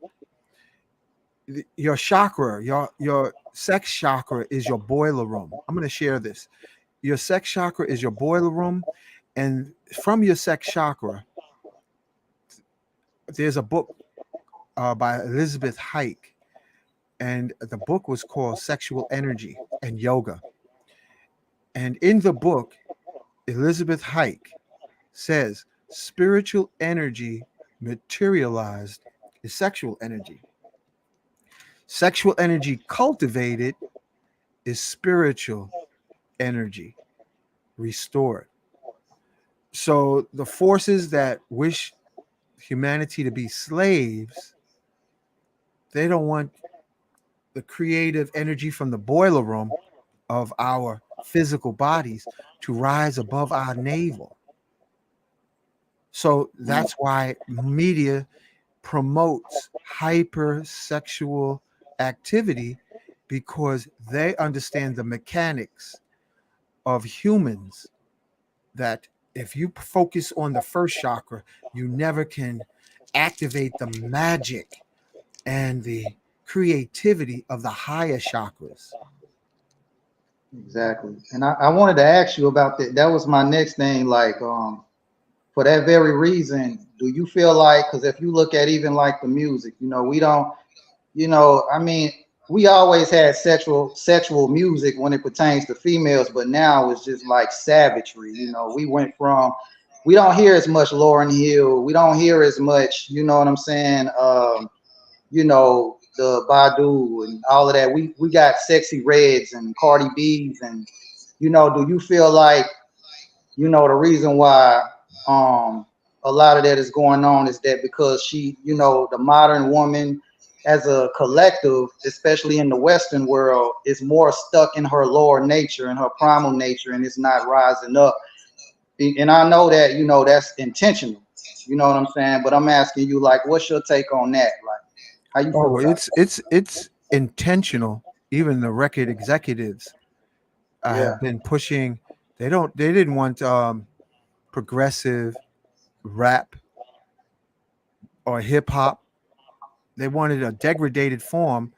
Your chakra, your sex chakra is your boiler room. I'm gonna share this. Your sex chakra is your boiler room, and from your sex chakra, there's a book by Elizabeth Hike, and the book was called Sexual Energy and Yoga. And in the book, Elizabeth Hike says spiritual energy materialized is sexual energy. Sexual energy cultivated is spiritual energy restored. So the forces that wish humanity to be slaves, they don't want the creative energy from the boiler room of our physical bodies to rise above our navel. So that's why media promotes hypersexual activity, because they understand the mechanics of humans, that if you focus on the first chakra, you never can activate the magic and the creativity of the higher chakras. Exactly. And I wanted to ask you about that. That was my next thing. Like, for that very reason, do you feel like, because if you look at even like the music, we don't, I mean, we always had sexual music when it pertains to females, but now it's just like savagery. We went from, we don't hear as much Lauryn Hill, we don't hear as much, you know what I'm saying? The Badu and all of that. We got Sexy Reds and Cardi B's, and do you feel like, the reason why a lot of that is going on is that because she, the modern woman as a collective, especially in the Western world, is more stuck in her lower nature and her primal nature, and it's not rising up. And I know that, that's intentional, you know what I'm saying? But I'm asking you, like, what's your take on that? Like, how you feel Oh, about it's intentional. Even the record executives it? Yeah, have been pushing. They didn't want progressive rap or hip hop. They wanted a degraded form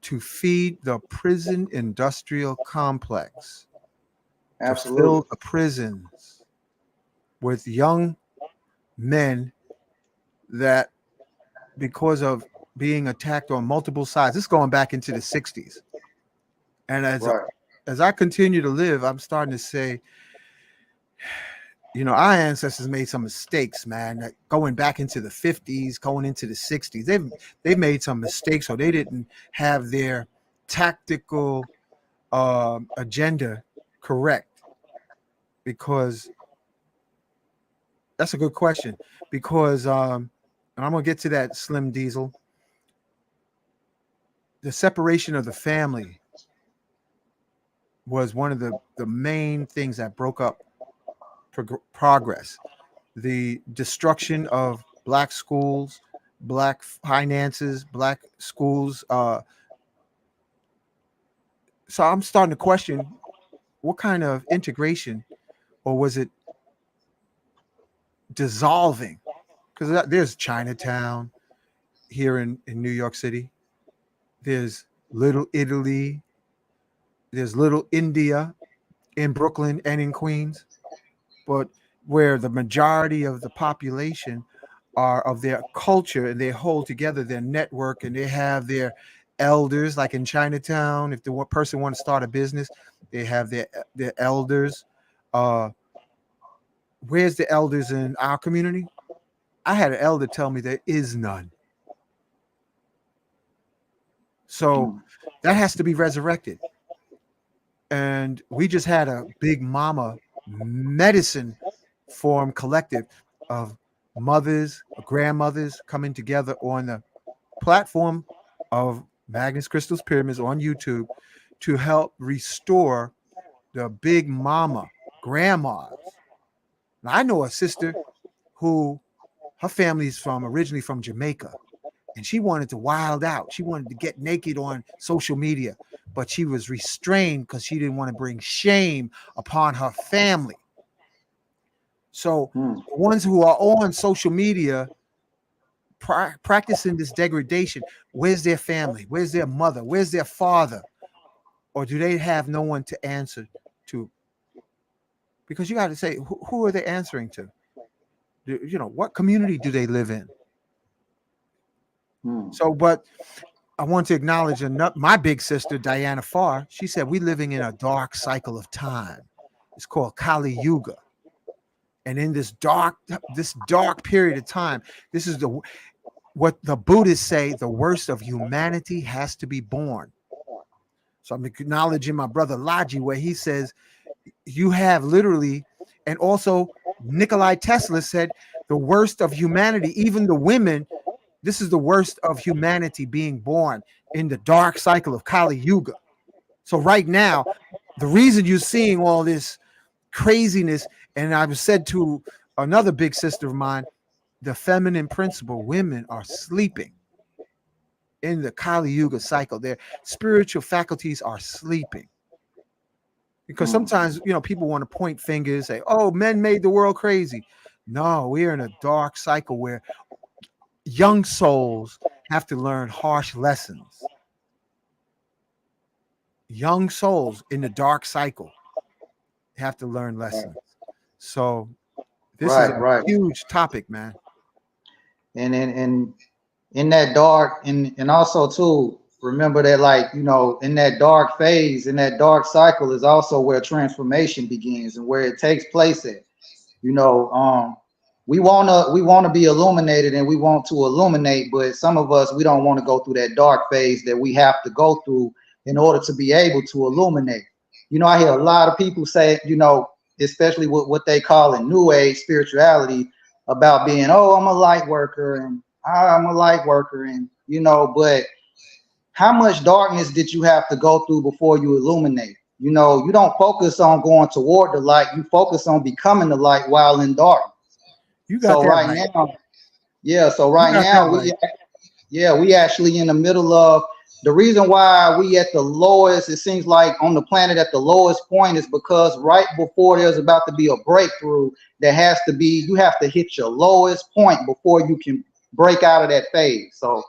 to feed the prison industrial complex, to absolutely. fill the prisons with young men that, because of being attacked on multiple sides, this is going back into the 60s. And Right. as I continue to live, I'm starting to say, our ancestors made some mistakes, man. Going back into the 50s, going into the 60s, they've made some mistakes, so they didn't have their tactical agenda correct. Because that's a good question. Because and I'm gonna get to that, Slim Diesel. The separation of the family was one of the main things that broke up progress. The destruction of black schools, black finances, black schools. So I'm starting to question, what kind of integration, or was it dissolving? Because there's Chinatown here in New York City. There's Little Italy. There's Little India in Brooklyn and in Queens. But where the majority of the population are of their culture, and they hold together their network, and they have their elders, like in Chinatown. If the one person wants to start a business, they have their elders. Uh, where's the elders in our community? I had an elder tell me there is none. So Mm. that has to be resurrected. And we just had a big mama medicine form collective of mothers, grandmothers coming together on the platform of Magnus Crystals Pyramids on YouTube to help restore the big mama grandmas. Now, I know a sister who her family's from originally from Jamaica, and she wanted to wild out. She wanted to get naked on social media, but she was restrained because she didn't want to bring shame upon her family. So the ones who are on social media practicing this degradation, where's their family? Where's their mother? Where's their father? Or do they have no one to answer to? Because you got to say, who are they answering to? What community do they live in? So, but I want to acknowledge my big sister, Diana Farr. She said, we're living in a dark cycle of time. It's called Kali Yuga. And in this dark period of time, this is what the Buddhists say, the worst of humanity has to be born. So I'm acknowledging my brother Laji, where he says, you have literally, and also Nikolai Tesla said, the worst of humanity, even the women, this is the worst of humanity being born in the dark cycle of Kali Yuga. So right now, the reason you're seeing all this craziness, and I've said to another big sister of mine, the feminine principle, women are sleeping in the Kali Yuga cycle. Their spiritual faculties are sleeping. Because sometimes, people want to point fingers, say, oh, men made the world crazy. No, we're in a dark cycle where young souls have to learn harsh lessons. Young souls in the dark cycle have to learn lessons. So this is a huge topic, man. And in that dark, and also too, remember that, like, in that dark phase, in that dark cycle is also where transformation begins and where it takes place at. We wanna be illuminated, and we want to illuminate, but some of us, we don't want to go through that dark phase that we have to go through in order to be able to illuminate. I hear a lot of people say, especially with what they call in New Age spirituality, about being, oh, I'm a light worker, and I'm a light worker, and but how much darkness did you have to go through before you illuminate? You don't focus on going toward the light, you focus on becoming the light while in darkness. You got that right. Now, we actually in the middle of the reason why we at the lowest, it seems like on the planet at the lowest point, is because right before there's about to be a breakthrough, you have to hit your lowest point before you can break out of that phase. So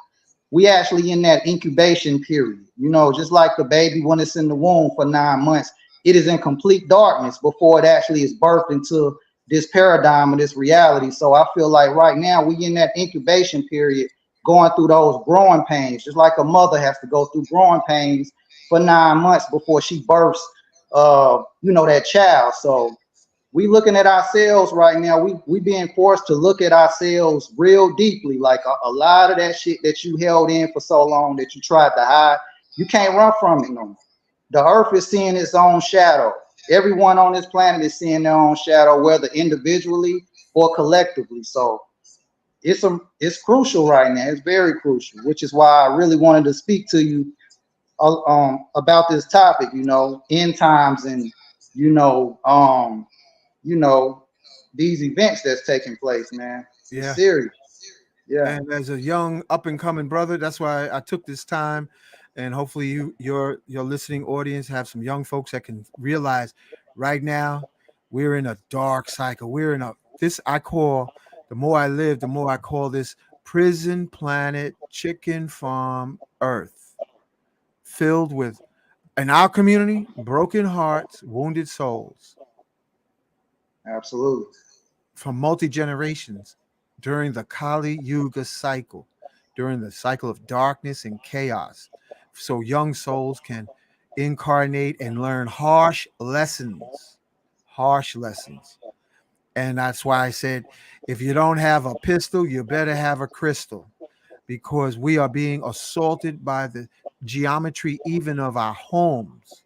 we actually in that incubation period, just like the baby when it's in the womb for 9 months, it is in complete darkness before it actually is birthed into this paradigm of this reality. So I feel like right now we in that incubation period, going through those growing pains, just like a mother has to go through growing pains for 9 months before she births, that child. So we looking at ourselves right now. We being forced to look at ourselves real deeply. Like a lot of that shit that you held in for so long, that you tried to hide, you can't run from it no more. The earth is seeing its own shadow. Everyone on this planet is seeing their own shadow, whether individually or collectively. So it's crucial right now. It's very crucial, which is why I really wanted to speak to you about this topic, end times, and these events that's taking place, man. It's serious. Yeah. And as a young up and coming brother, that's why I took this time, and hopefully your listening audience have some young folks that can realize right now we're in a dark cycle. We're in I call, the more I live, the more I call this prison planet chicken farm Earth, filled with, in our community, broken hearts, wounded souls. Absolutely. From multi-generations during the Kali Yuga cycle, during the cycle of darkness and chaos. So young souls can incarnate and learn harsh lessons. And that's why I said, if you don't have a pistol, you better have a crystal, because we are being assaulted by the geometry even of our homes.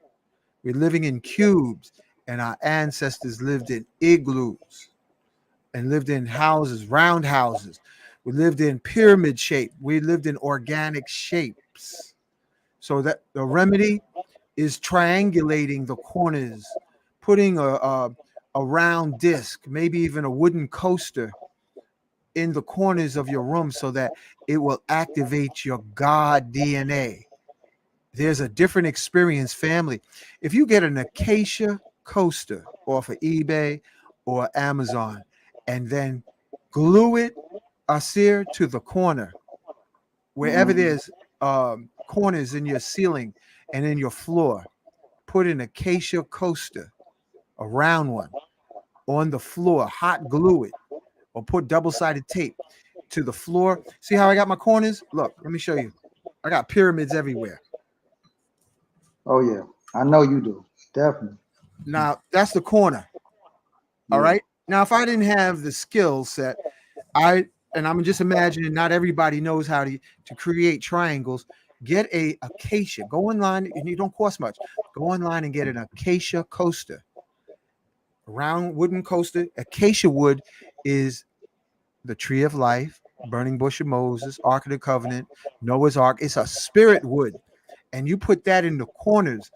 We're living in cubes, and our ancestors lived in igloos and lived in houses, round houses. We lived in pyramid shape. We lived in organic shapes. So that the remedy is triangulating the corners, putting a round disc, maybe even a wooden coaster in the corners of your room so that it will activate your God DNA. There's a different experience, family. If you get an acacia coaster off of eBay or Amazon and then glue it, Ausere, to the corner, wherever Mm-hmm. there's corners in your ceiling and in your floor, put an acacia coaster, a round one, on the floor, hot glue it, or put double-sided tape to the floor. See how I got my corners? Look, let me show you. I got pyramids everywhere. Oh yeah, I know you do. Definitely. Now, that's the corner. All Yeah. right. Now, if I didn't have the skill set, and I'm just imagining not everybody knows how to create triangles. Get a acacia. Go online, and you don't cost much. Go online and get an acacia coaster, a round wooden coaster. Acacia wood is the tree of life, burning bush of Moses, Ark of the Covenant, Noah's Ark. It's a spirit wood, and you put that in the corners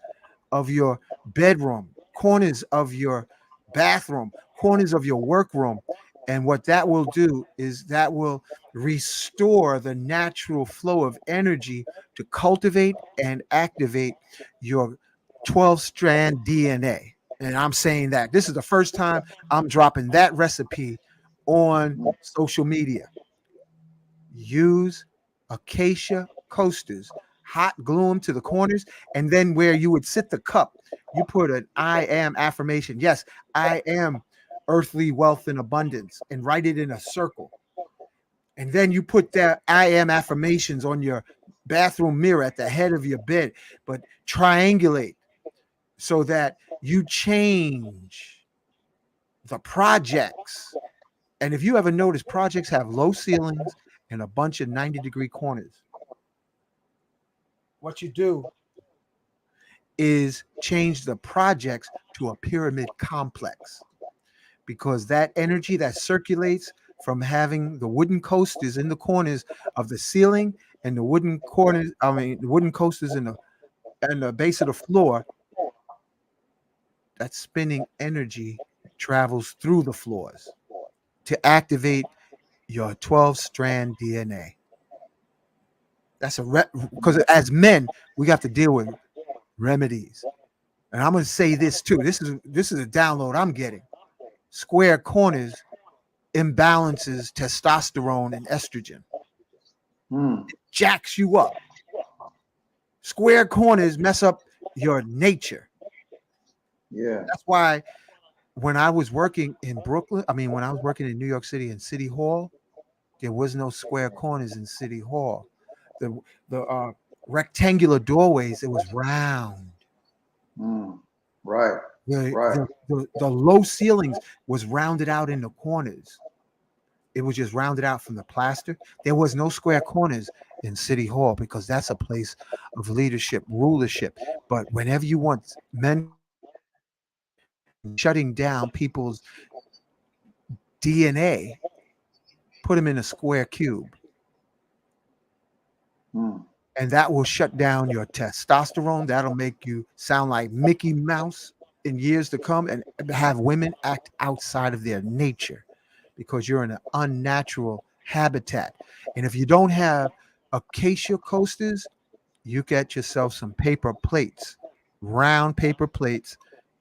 of your bedroom, corners of your bathroom, corners of your workroom. And what that will do is that will restore the natural flow of energy to cultivate and activate your 12 strand DNA. And I'm saying that this is the first time I'm dropping that recipe on social media. Use acacia coasters, hot glue them to the corners, and then where you would sit the cup, you put an I am affirmation. Yes, I am earthly wealth and abundance, and write it in a circle. And then you put that I am affirmations on your bathroom mirror at the head of your bed, but triangulate so that you change the projects. And if you ever notice, projects have low ceilings and a bunch of 90-degree corners. What you do is change the projects to a pyramid complex, because that energy that circulates from having the wooden coasters in the corners of the ceiling and the wooden corners, the wooden coasters in the base of the floor, that spinning energy travels through the floors to activate your 12 strand DNA. That's because as men, we got to deal with remedies. And I'm going to say this too. This is a download I'm getting. Square corners imbalances testosterone and estrogen. Mm. Jacks you up. Square corners mess up your nature. Yeah. That's why when I was working in Brooklyn, when I was working in New York City in City Hall, there was no square corners in City Hall. The rectangular doorways, it was round. Mm. Right. The, Right. the low ceilings was rounded out in the corners. It was just rounded out from the plaster. There was no square corners in City Hall because that's a place of leadership, rulership. But whenever you want men shutting down people's DNA, put them in a square cube. Mm. And that will shut down your testosterone. That'll make you sound like Mickey Mouse in years to come and have women act outside of their nature because you're in an unnatural habitat. And if you don't have acacia coasters, you get yourself some paper plates, round paper plates,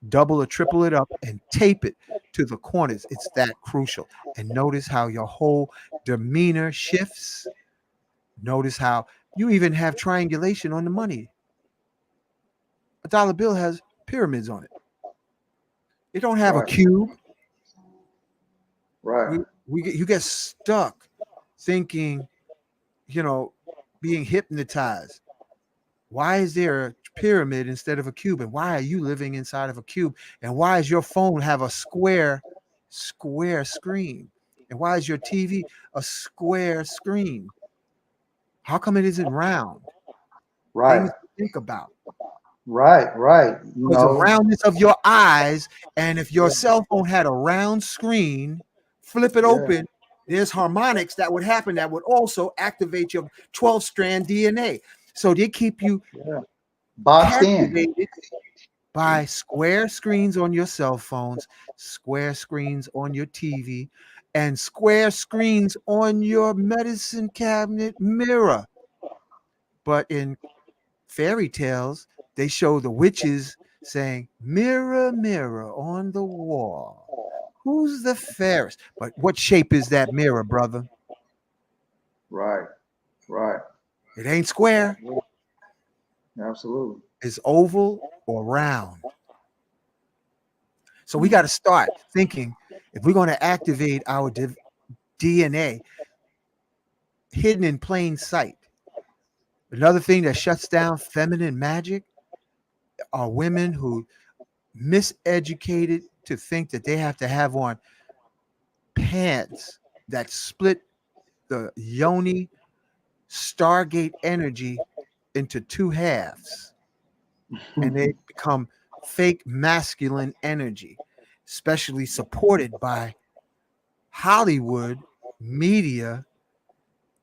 double or triple it up and tape it to the corners. It's that crucial. And notice how your whole demeanor shifts. Notice how you even have triangulation on the money. A dollar bill has pyramids on it. It don't have a Right. cube. Right. You get stuck thinking, being hypnotized. Why is there a pyramid instead of a cube? And why are you living inside of a cube? And why does your phone have a square screen? And why is your TV a square screen? How come it isn't round? Right. Things to think about. Right. Right. You Because the know. roundness of your eyes, and if your Yeah. cell phone had a round screen, flip it Yeah. open, there's harmonics that would happen that would also activate your 12-strand DNA. So they keep you Yeah. Boxed in. captivated by square screens on your cell phones, square screens on your TV, and square screens on your medicine cabinet mirror. But in fairy tales, they show the witches saying, "Mirror, mirror on the wall, who's the fairest?" But what shape is that mirror, brother? Right. Right. It ain't square, Absolutely. it's oval or round. So we got to start thinking if we're going to activate our DNA hidden in plain sight. Another thing that shuts down feminine magic are women who miseducated to think that they have to have on pants that split the yoni stargate energy into two halves, and they become fake masculine energy, especially supported by Hollywood media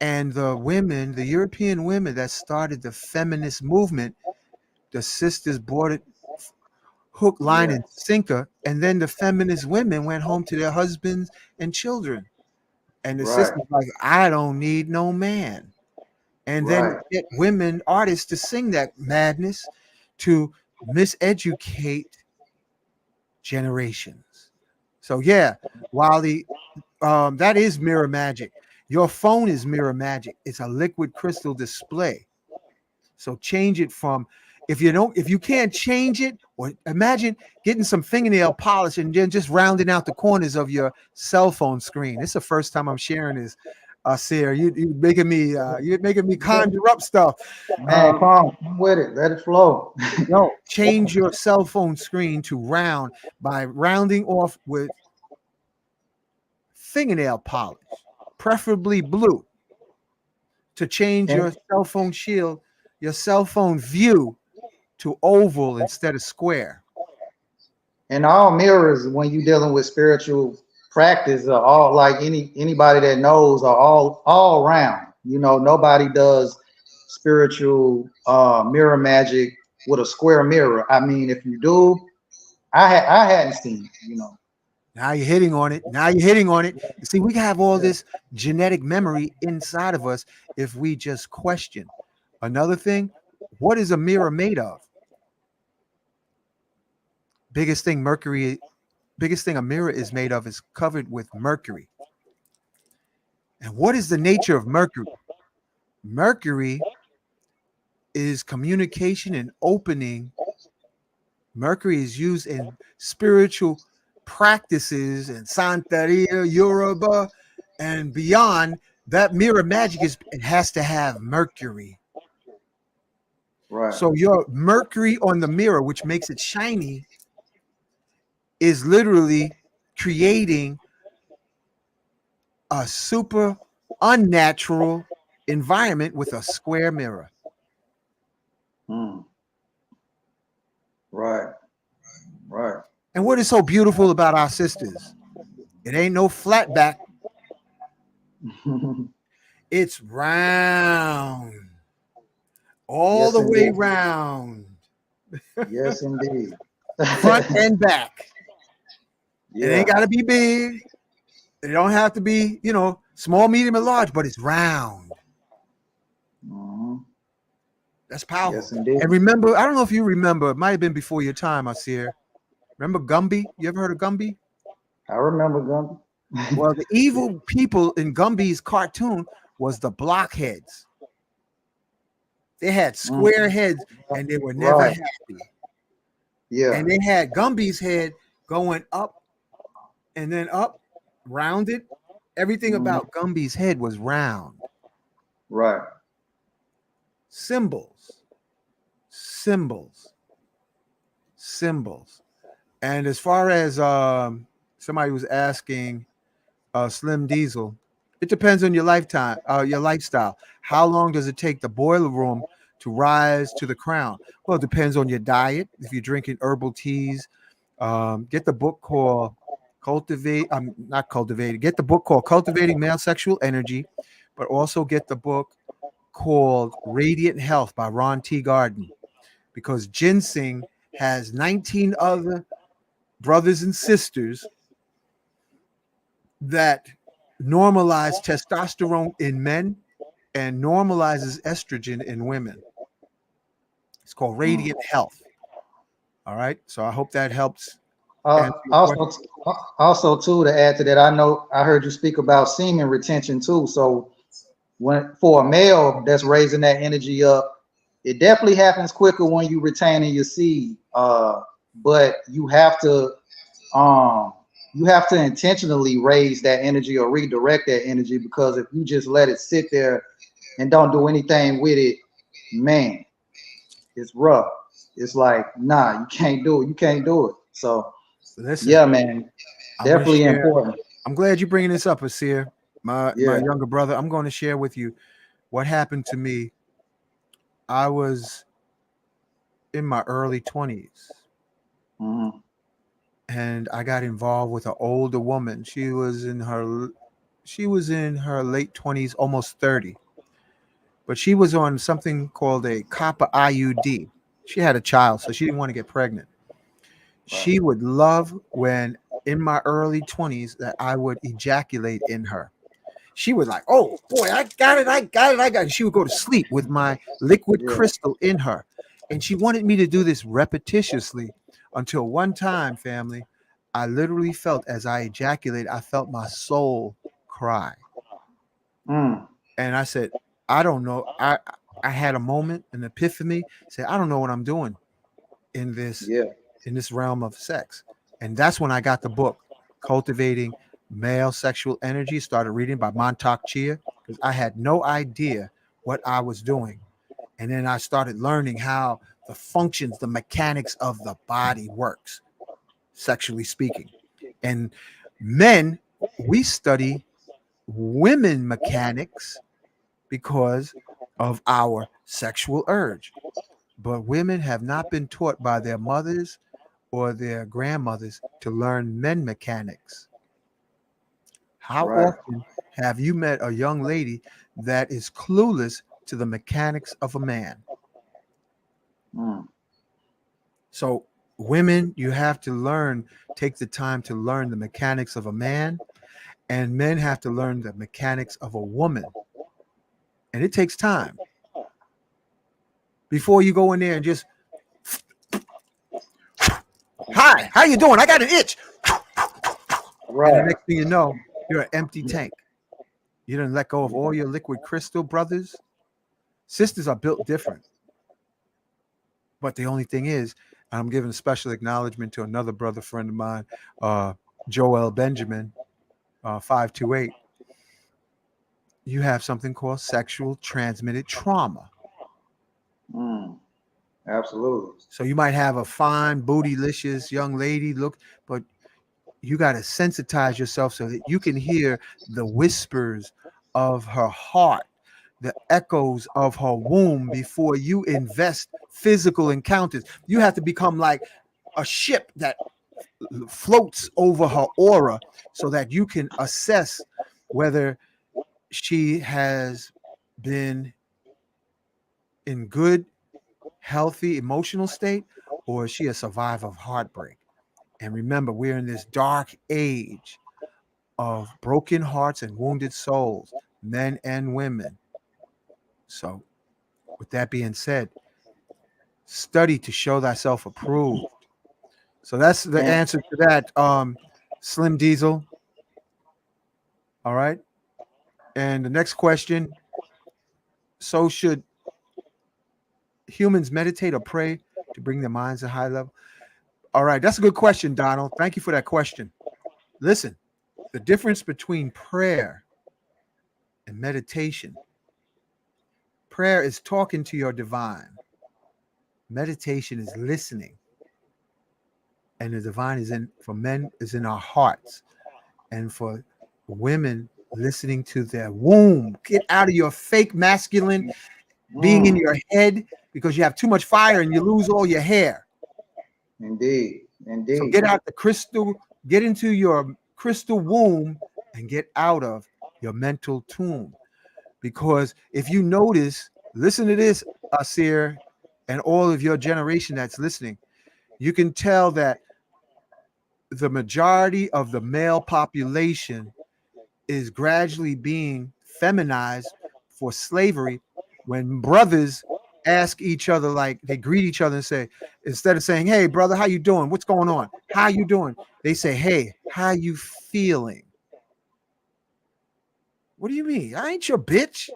and the women, the European women that started the feminist movement. The sisters bought it hook, line, Yeah. and sinker, and then the feminist women went home to their husbands and children. And the Right. sisters like, I don't need no man. And then Right. get women artists to sing that madness to miseducate generations. So yeah, while the that is mirror magic. Your phone is mirror magic. It's a liquid crystal display. So change it from if you can't change it, or imagine getting some fingernail polish and then just rounding out the corners of your cell phone screen. It's the first time I'm sharing this. Sarah, you're making me conjure up stuff. Man, come with it. Let it flow. No, change your cell phone screen to round by rounding off with fingernail polish, preferably blue, to change And your cell phone shield, your cell phone view to oval instead of square. and all mirrors when you dealing with spiritual practice are all like anybody that knows are all round. You know, nobody does spiritual mirror magic with a square mirror. I mean, if you do, I hadn't seen it, you know. Now you're hitting on it. Now you're hitting on it. You see, we have all this genetic memory inside of us if we just question. Another thing, what is a mirror made of? Biggest thing mercury, biggest thing a mirror is made of is covered with mercury. And what is the nature of mercury? Mercury is communication and opening. Mercury is used in spiritual practices and Santeria, Yoruba, and beyond. That mirror magic it has to have mercury. Right. So your mercury on the mirror, which makes it shiny, is literally creating a super unnatural environment with a square mirror. Mm. Right. Right. And what is so beautiful about our sisters? It ain't no flat back. It's round. All Yes, the way indeed. round. Yes, indeed. Front and back. It Yeah. ain't got to be big. It don't have to be, small, medium, and large, but it's round. Mhm. That's powerful. Yes, indeed. And remember, I don't know if you remember, it might have been before your time, Ausere. Remember Gumby? You ever heard of Gumby? I remember Gumby. Well, the evil people in Gumby's cartoon was the blockheads. They had square heads and they were never Right. happy. Yeah. And they had Gumby's head going up and then up, rounded. Everything about Gumby's head was round. Right. Symbols. And as far as somebody was asking Slim Diesel, it depends on your lifestyle. How long does it take the boiler room to rise to the crown? Well, it depends on your diet. If you're drinking herbal teas, get the book called not cultivated. Get the book called Cultivating Male Sexual Energy, but also get the book called Radiant Health by Ron T. Garden, because ginseng has 19 other brothers and sisters that normalize testosterone in men and normalizes estrogen in women. It's called Radiant Health. All right. So I hope that helps answer your question. Also, too, to add to that, I know I heard you speak about semen retention too. So when for a male that's raising that energy up, it definitely happens quicker when you retaining your seed. But you have to intentionally raise that energy or redirect that energy, because if you just let it sit there and don't do anything with it, man, it's rough. It's like, nah, you can't do it. You can't do it. So Listen, yeah, man, I'm gonna definitely share. important. I'm glad you're bringing this up, Ausere, my Yeah. younger brother. I'm going to share with you what happened to me. I was in my early 20s, Mhm. and I got involved with an older woman. She was in her late 20s, almost 30, but she was on something called a copper IUD. She had a child, so she didn't want to get pregnant. She would love when in my early 20s that I would ejaculate in her. She was like, "Oh boy, I got it, I got it, I got it." She would go to sleep with my liquid Yeah. crystal in her. And she wanted me to do this repetitiously until one time, family, I literally felt as I ejaculated, I felt my soul cry. Mm. And I said, I don't know. I had a moment, an epiphany, said, I don't know what I'm doing in this Yeah. in this realm of sex. And that's when I got the book, Cultivating Male Sexual Energy. Started reading by Montauk Chia, because I had no idea what I was doing. And then I started learning how the functions, the mechanics of the body works, sexually speaking. And men, we study women mechanics because of our sexual urge. But women have not been taught by their mothers or their grandmothers to learn men mechanics. How Right. often have you met a young lady that is clueless to the mechanics of a man? Mm. So, women, you have to learn, take the time to learn the mechanics of a man, and men have to learn the mechanics of a woman. And it takes time before you go in there and just, "Hi, how you doing? I got an itch." And the Right. next thing you know, you're an empty tank. You didn't let go of all your liquid crystal brothers. Sisters are built different. But the only thing is, I'm giving a special acknowledgement to another brother friend of mine, uh, Joel Benjamin, 528. You have something called sexual transmitted trauma. Mm. Absolutely. So you might have a fine, bootylicious young lady look, but you got to sensitize yourself so that you can hear the whispers of her heart, the echoes of her womb before you invest physical encounters. You have to become like a ship that floats over her aura so that you can assess whether she has been in good, healthy emotional state, or is she a survivor of heartbreak. And remember, we're in this dark age of broken hearts and wounded souls, men and women. So, with that being said, study to show thyself approved. So that's the And answer to that, Slim Diesel. All right. And the next question: so should humans meditate or pray to bring their minds to high level? All right, that's a good question, Donald. Thank you for that question. Listen, the difference between prayer and meditation. Prayer is talking to your divine. Meditation is listening. And the divine is in, for men, is in our hearts. And for women, listening to their womb. Get out of your fake masculine being in mm, your head because you have too much fire and you lose all your hair. indeed, So indeed. get out the crystal Get into your crystal womb and get out of your mental tomb. Because if you notice, listen to this, Ausere, and all of your generation that's listening, you can tell that the majority of the male population is gradually being feminized for slavery when brothers ask each other, like they greet each other and say, instead of saying, hey brother, how you doing, what's going on, how you doing, they say, hey, how you feeling? What do you mean? I ain't your bitch.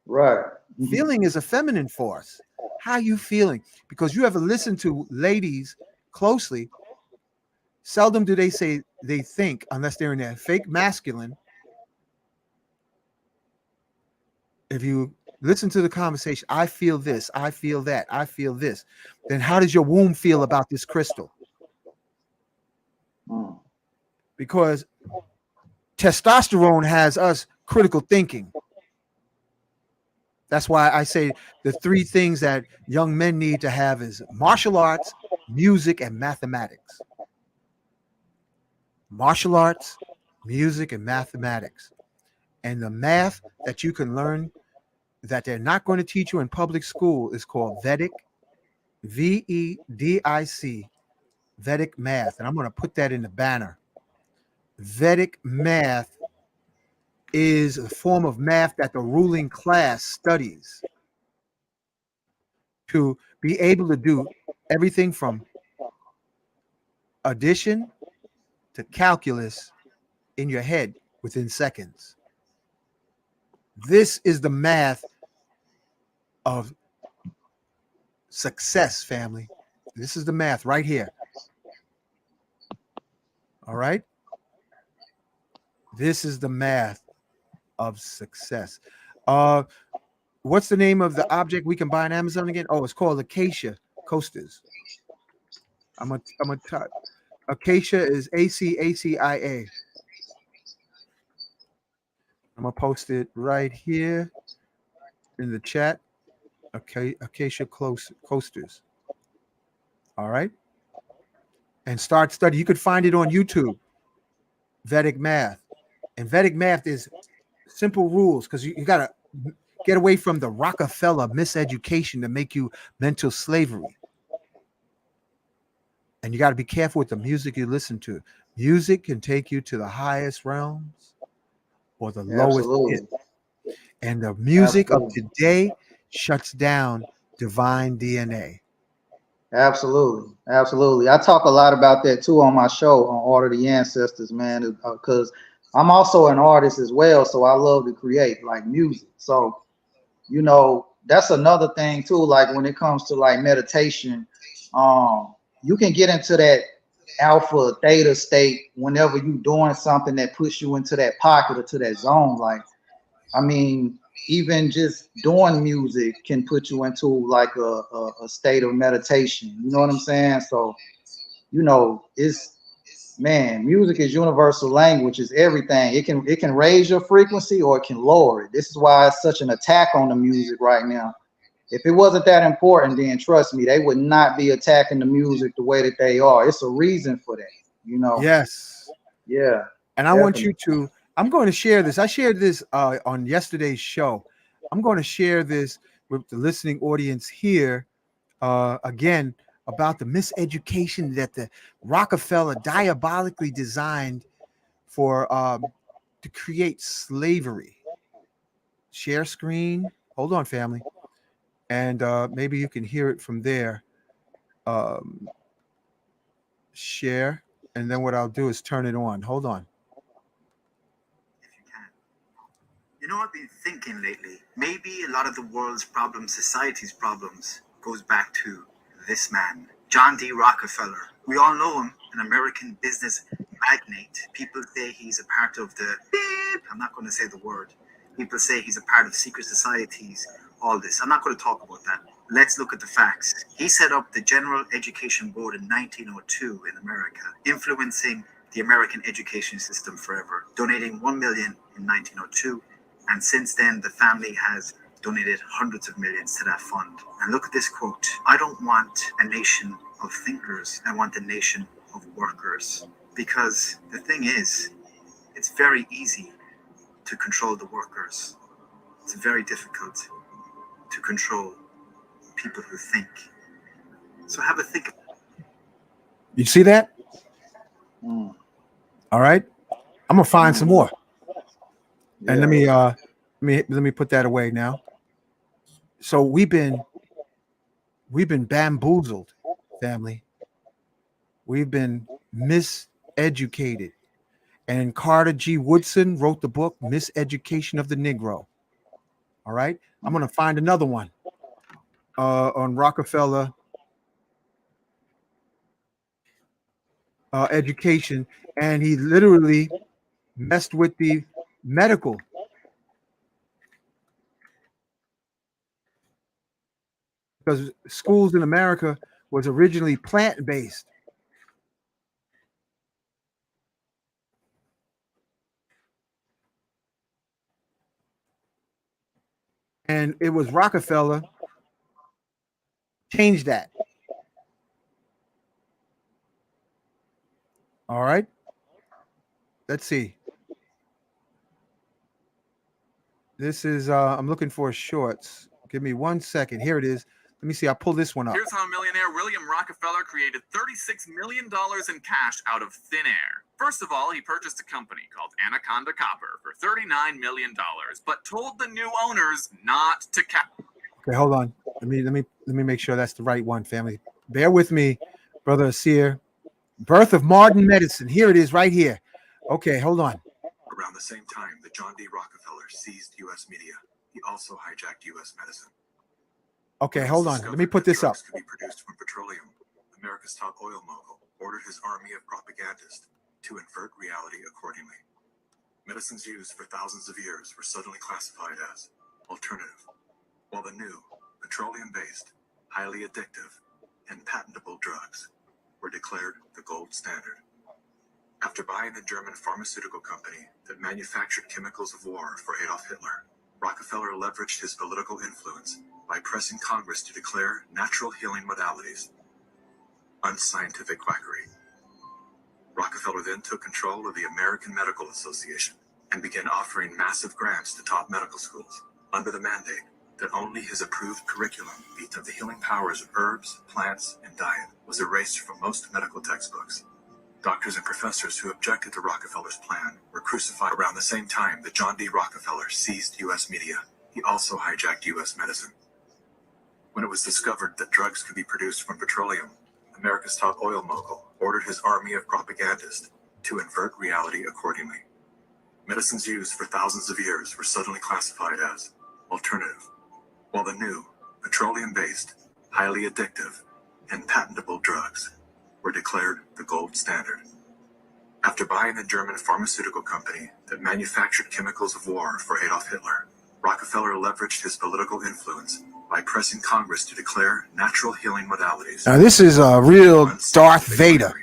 Right. Feeling is a feminine force. How you feeling? Because you ever listen to ladies closely, seldom do they say they think, unless they're in their fake masculine. If you listen to the conversation, I feel this, I feel that, I feel this, then how does your womb feel about this crystal? Mm. Because testosterone has us critical thinking. That's why I say the three things that young men need to have is martial arts, music, and mathematics. Martial arts, music, and mathematics. And the math that you can learn that they're not going to teach you in public school is called Vedic, VEDIC, Vedic math. And I'm going to put that in the banner. Vedic math is a form of math that the ruling class studies to be able to do everything from addition to calculus in your head within seconds. This is the math of success, family. This is the math right here. All right. This is the math of success. What's the name of the object we can buy on Amazon again? Oh, it's called Acacia coasters. I'm gonna type. Acacia is ACACIA. I'm gonna post it right here in the chat. Okay, Acacia coasters. All right, and start study. You could find it on YouTube. Vedic math, and Vedic math is simple rules because you gotta get away from the Rockefeller miseducation to make you mental slavery. And you got to be careful with the music you listen to. Music can take you to the highest realms or the lowest pit. Absolutely. And the music of Absolutely. today shuts down divine DNA. Absolutely. Absolutely. I talk a lot about that too on my show on Order of the Ancestors, man, because I'm also an artist as well. So I love to create like music. So, you know, that's another thing too. Like when it comes to like meditation, you can get into that alpha theta state whenever you're doing something that puts you into that pocket or to that zone. Like, I mean, even just doing music can put you into like a state of meditation. You know what I'm saying? So, you know, it's, man, music is universal language, is everything. It can raise your frequency or it can lower it. This is why it's such an attack on the music right now. If it wasn't that important, then trust me, they would not be attacking the music the way that they are. It's a reason for that, you know. Yes. Yeah, And I want you definitely. to, I'm going to share this. I shared this on yesterday's show. I'm going to share this with the listening audience here again about the miseducation that the Rockefeller diabolically designed for to create slavery. Share screen. Hold on, family. And maybe you can hear it from there. Um, share. And then what I'll do is turn it on. Hold on. If you can. You know, I've been thinking lately, maybe a lot of the world's problems, society's problems, goes back to this man, John D. Rockefeller. We all know him, an American business magnate. People say he's a part of the beep. I'm not going to say the word. People say he's a part of secret societies, all this. I'm not going to talk about that. Let's look at the facts. He set up the General Education Board in 1902 in America, influencing the American education system forever, donating $1 million in 1902. And since then, the family has donated hundreds of millions to that fund. And look at this quote: I don't want a nation of thinkers. I want a nation of workers. Because the thing is, it's very easy to control the workers. It's very difficult to control people who think. So have a think. You see that? Mm. All right. I'm gonna find some more. And Yeah. let me put that away now. So we've been bamboozled, family. We've been miseducated. And Carter G. Woodson wrote the book Miseducation of the Negro. All right. I'm gonna find another one on Rockefeller education, and he literally messed with the medical, because schools in America was originally plant-based. And it was Rockefeller changed that. All right. Let's see. This is I'm looking for shorts. Give me 1 second. Here it is. Let me see. I'll pull this one up. Here's how millionaire William Rockefeller created $36 million in cash out of thin air. First of all, he purchased a company called Anaconda Copper for $39 million, but told the new owners not to Okay, hold on. Let me make sure that's the right one, family. Bear with me, brother Ausere. Birth of modern medicine. Here it is, right here. Okay, hold on. Around the same time that John D. Rockefeller seized U.S. media, he also hijacked U.S. medicine. Okay, hold on. Let me put this up. Could be produced from petroleum. America's top oil mogul ordered his army of propagandists to invert reality accordingly. Medicines used for thousands of years were suddenly classified as alternative, while the new, petroleum-based, highly addictive, and patentable drugs were declared the gold standard. After buying the German pharmaceutical company that manufactured chemicals of war for Adolf Hitler, Rockefeller leveraged his political influence by pressing Congress to declare natural healing modalities unscientific quackery. Rockefeller then took control of the American Medical Association and began offering massive grants to top medical schools under the mandate that only his approved curriculum of the healing powers of herbs, plants, and diet was erased from most medical textbooks. Doctors and professors who objected to Rockefeller's plan were crucified. Around the same time that John D. Rockefeller seized U.S. media, he also hijacked U.S. medicine. When it was discovered that drugs could be produced from petroleum, America's top oil mogul ordered his army of propagandists to invert reality accordingly. Medicines used for thousands of years were suddenly classified as alternative, while the new, petroleum-based, highly addictive, and patentable drugs were declared the gold standard. After buying the German pharmaceutical company that manufactured chemicals of war for Adolf Hitler, Rockefeller leveraged his political influence by pressing Congress to declare natural healing modalities. Now this is a real Darth Vader.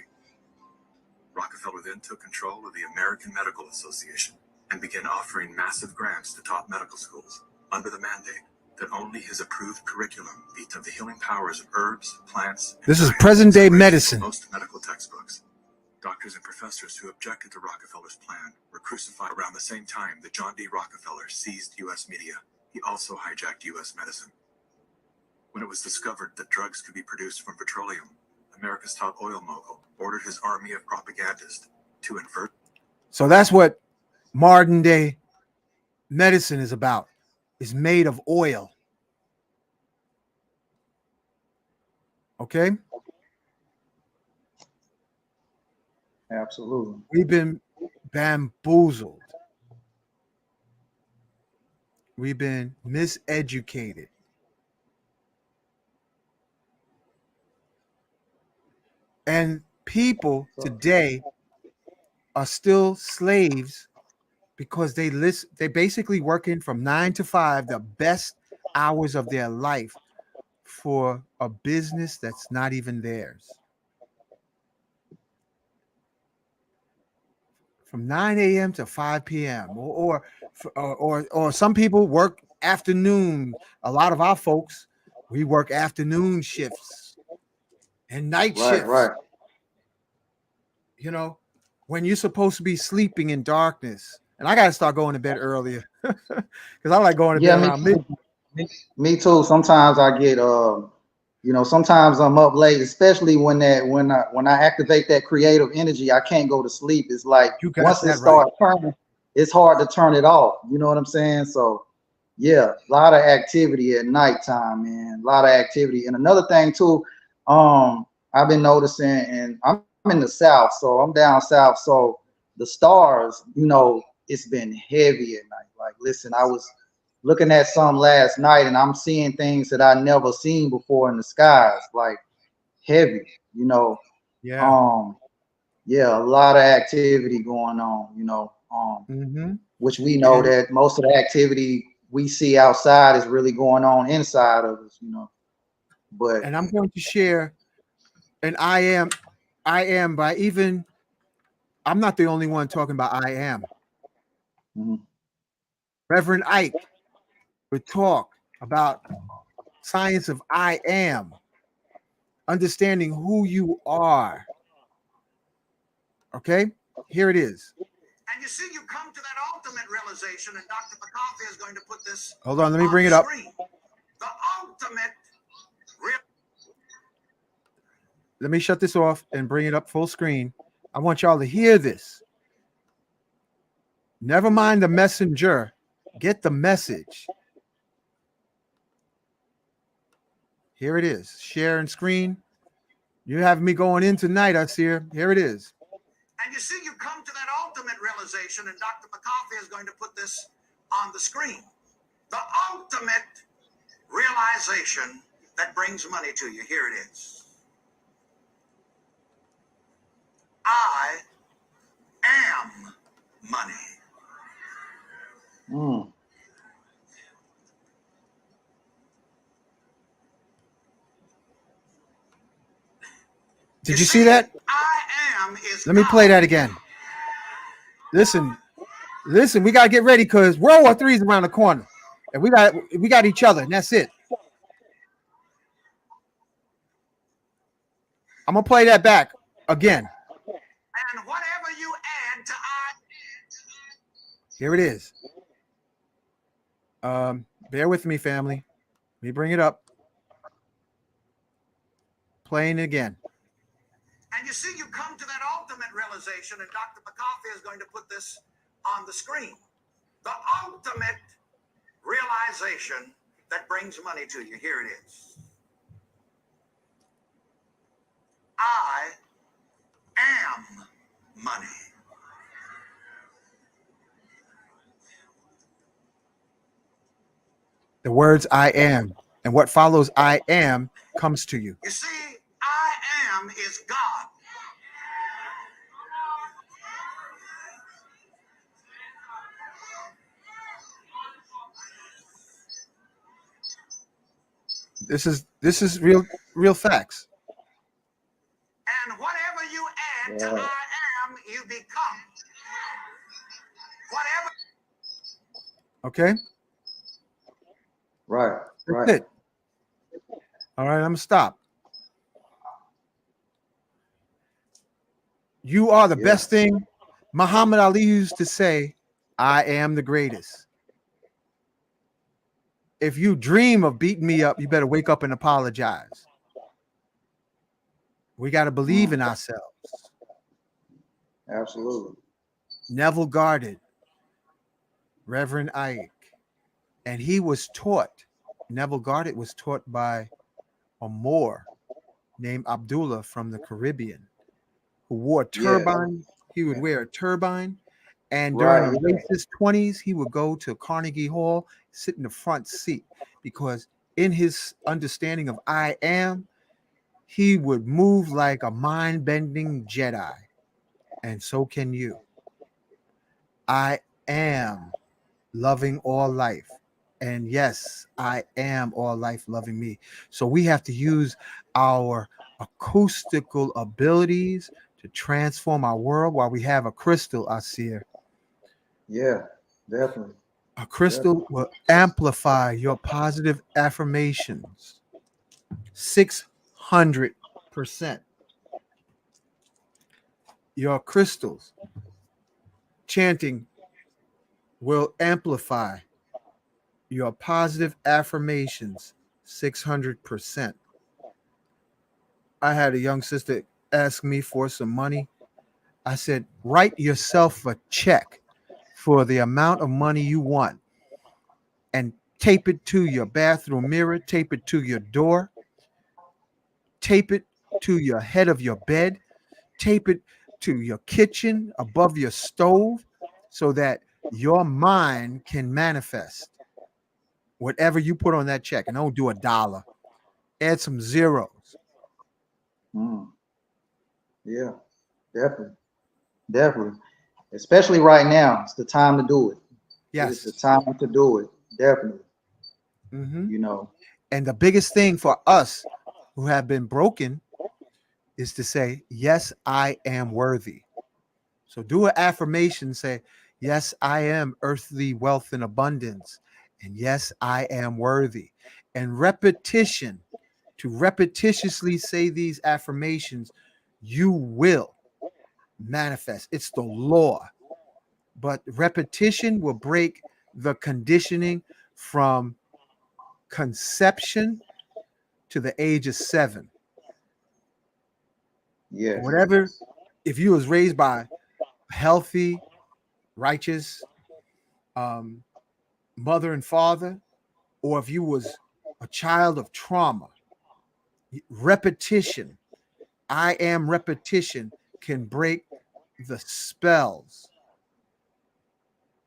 Rockefeller then took control of the American Medical Association and began offering massive grants to top medical schools under the mandate that only his approved curriculum of the healing powers of herbs, plants, and this is diet present was day erased from medicine. most medical textbooks. Doctors and professors who objected to Rockefeller's plan were crucified. Around the same time that John D. Rockefeller seized U.S. media, he also hijacked U.S. medicine. When it was discovered that drugs could be produced from petroleum, America's top oil mogul ordered his army of propagandists to invert. So that's what modern day medicine is about. It's made of oil. Okay? Absolutely. We've been bamboozled. We've been miseducated. And people today are still slaves because they basically working from 9 to 5, the best hours of their life, for a business that's not even theirs. From 9 a.m. to 5 p.m. or some people work afternoon. A lot of our folks, we work afternoon shifts and night shifts. Right. You know, when you're supposed to be sleeping in darkness. And I got to start going to bed earlier because I like going to Yeah, bed around midnight. me too. Sometimes I get sometimes I'm up late, especially when I activate that creative energy, I can't go to sleep. It's like You got once it that right. starts turning, it's hard to turn it off. You know what I'm saying? So yeah, a lot of activity at nighttime, man. A lot of activity. And another thing too, I've been noticing, and I'm in the South, so I'm down south. So the stars, it's been heavy at night. Like, listen, I was looking at some last night, and I'm seeing things that I never seen before in the skies, like heavy. Yeah. Yeah, a lot of activity going on. Mm-hmm. Which we know And that most of the activity we see outside is really going on inside of us. But and I'm going to share an I am by even I'm not the only one talking about I am. mhm. Reverend Ike would talk about science of I am, understanding who you are. Okay, here it is. And you see, you come to that ultimate realization, and Dr. McCarthy is going to put this Hold on, let me on bring the it up. screen. The ultimate real. Let me shut this off and bring it up full screen. I want y'all to hear this. Never mind the messenger, get the message. Here it is. Share and screen. You have me going in tonight, Ausere. Here it is. And you see, you come to that ultimate realization, and Dr. McCarthy is going to put this on the screen. The ultimate realization that brings money to you. Here it is. I am money. Mm. Did you see that? I am is Let me play that again. Listen, we gotta get ready because World War III is around the corner. And we got each other, and that's it. I'm gonna play that back again. And whatever you add to I. Here it is. Bear with me, family. Let me bring it up. Playing it again. And you see, you come to that ultimate realization, and Dr. McCarthy is going to put this on the screen. The ultimate realization that brings money to you. Here it is. I am money. The words I am and what follows I am comes to you. You see, I am is God. This is real facts. And whatever you add to I am, you become. Whatever. Okay? Right. That's it. All right, I'm gonna stop. You are the best thing. Muhammad Ali used to say, I am the greatest. If you dream of beating me up, you better wake up and apologize. We got to believe in ourselves. Absolutely. Neville guarded Reverend Ike, and he was taught. Neville Guarded was taught by a Moor named Abdullah from the Caribbean, who wore a turban. He would wear a turban, and during the racist 20s, he would go to Carnegie Hall, sit in the front seat, because in his understanding of I am, he would move like a mind-bending Jedi, and so can you. I am loving all life. And yes, I am all life loving me. So we have to use our acoustical abilities to transform our world while we have a crystal, Ausere. Yeah, definitely. A crystal will amplify your positive affirmations 600%. Your crystals chanting will amplify your positive affirmations 600%. I had a young sister ask me for some money. I said, write yourself a check for the amount of money you want and tape it to your bathroom mirror, tape it to your door, tape it to your head of your bed, tape it to your kitchen above your stove so that your mind can manifest whatever you put on that check. And don't do a dollar, add some zeros. Yeah, definitely. Definitely. Especially right now. It's the time to do it. Yes. It's the time to do it. Definitely. Mm-hmm. You know. And the biggest thing for us who have been broken is to say, yes, I am worthy. So do an affirmation, say, yes, I am earthly wealth and abundance. And yes, I am worthy. And repetition, to repetitiously say these affirmations, you will manifest. It's the law. But repetition will break the conditioning from conception to the age of 7. Yes. Whatever, if you was raised by healthy, righteous mother and father, or if you was a child of trauma, repetition, I am repetition can break the spells.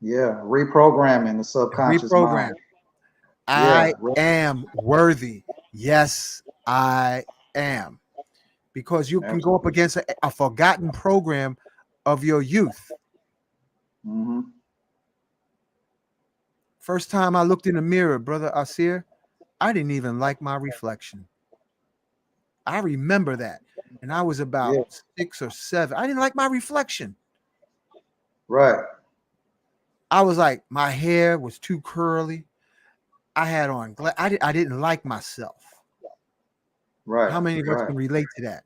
Yeah. Reprogramming the subconscious Reprogram. mind. I am worthy. Yes, I am. Because you can go up against a forgotten program of your youth. Mm-hmm. First time I looked in the mirror, Brother Ausere, I didn't even like my reflection. I remember that. And I was about 6 or 7. I didn't like my reflection. Right. I was like, my hair was too curly. I had on I didn't like myself. Right. How many of us can relate to that?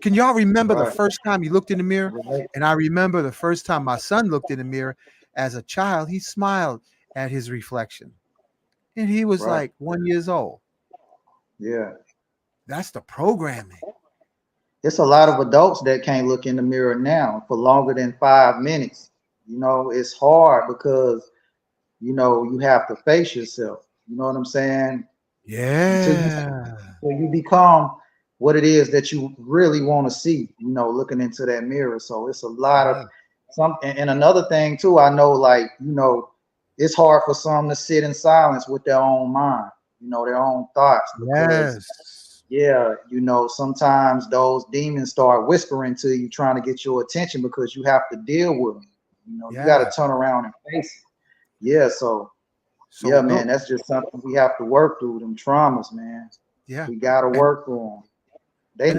Can y'all remember the first time you looked in the mirror? And I remember the first time my son looked in the mirror as a child, he smiled at his reflection. And he was like 1 year old. Yeah. That's the programming. It's a lot of adults that can't look in the mirror now for longer than 5 minutes. You know, it's hard because, you know, you have to face yourself. You know what I'm saying? Yeah. Until you become what it is that you really want to see, you know, looking into that mirror. So it's a lot of something. And another thing too, I know, like, you know, it's hard for some to sit in silence with their own mind, you know, their own thoughts. Because yeah, you know, sometimes those demons start whispering to you, trying to get your attention because you have to deal with them. You know, you got to turn around and face it. Yeah, so yeah, man, that's just something we have to work through, them traumas, man. Yeah, we got to work through them.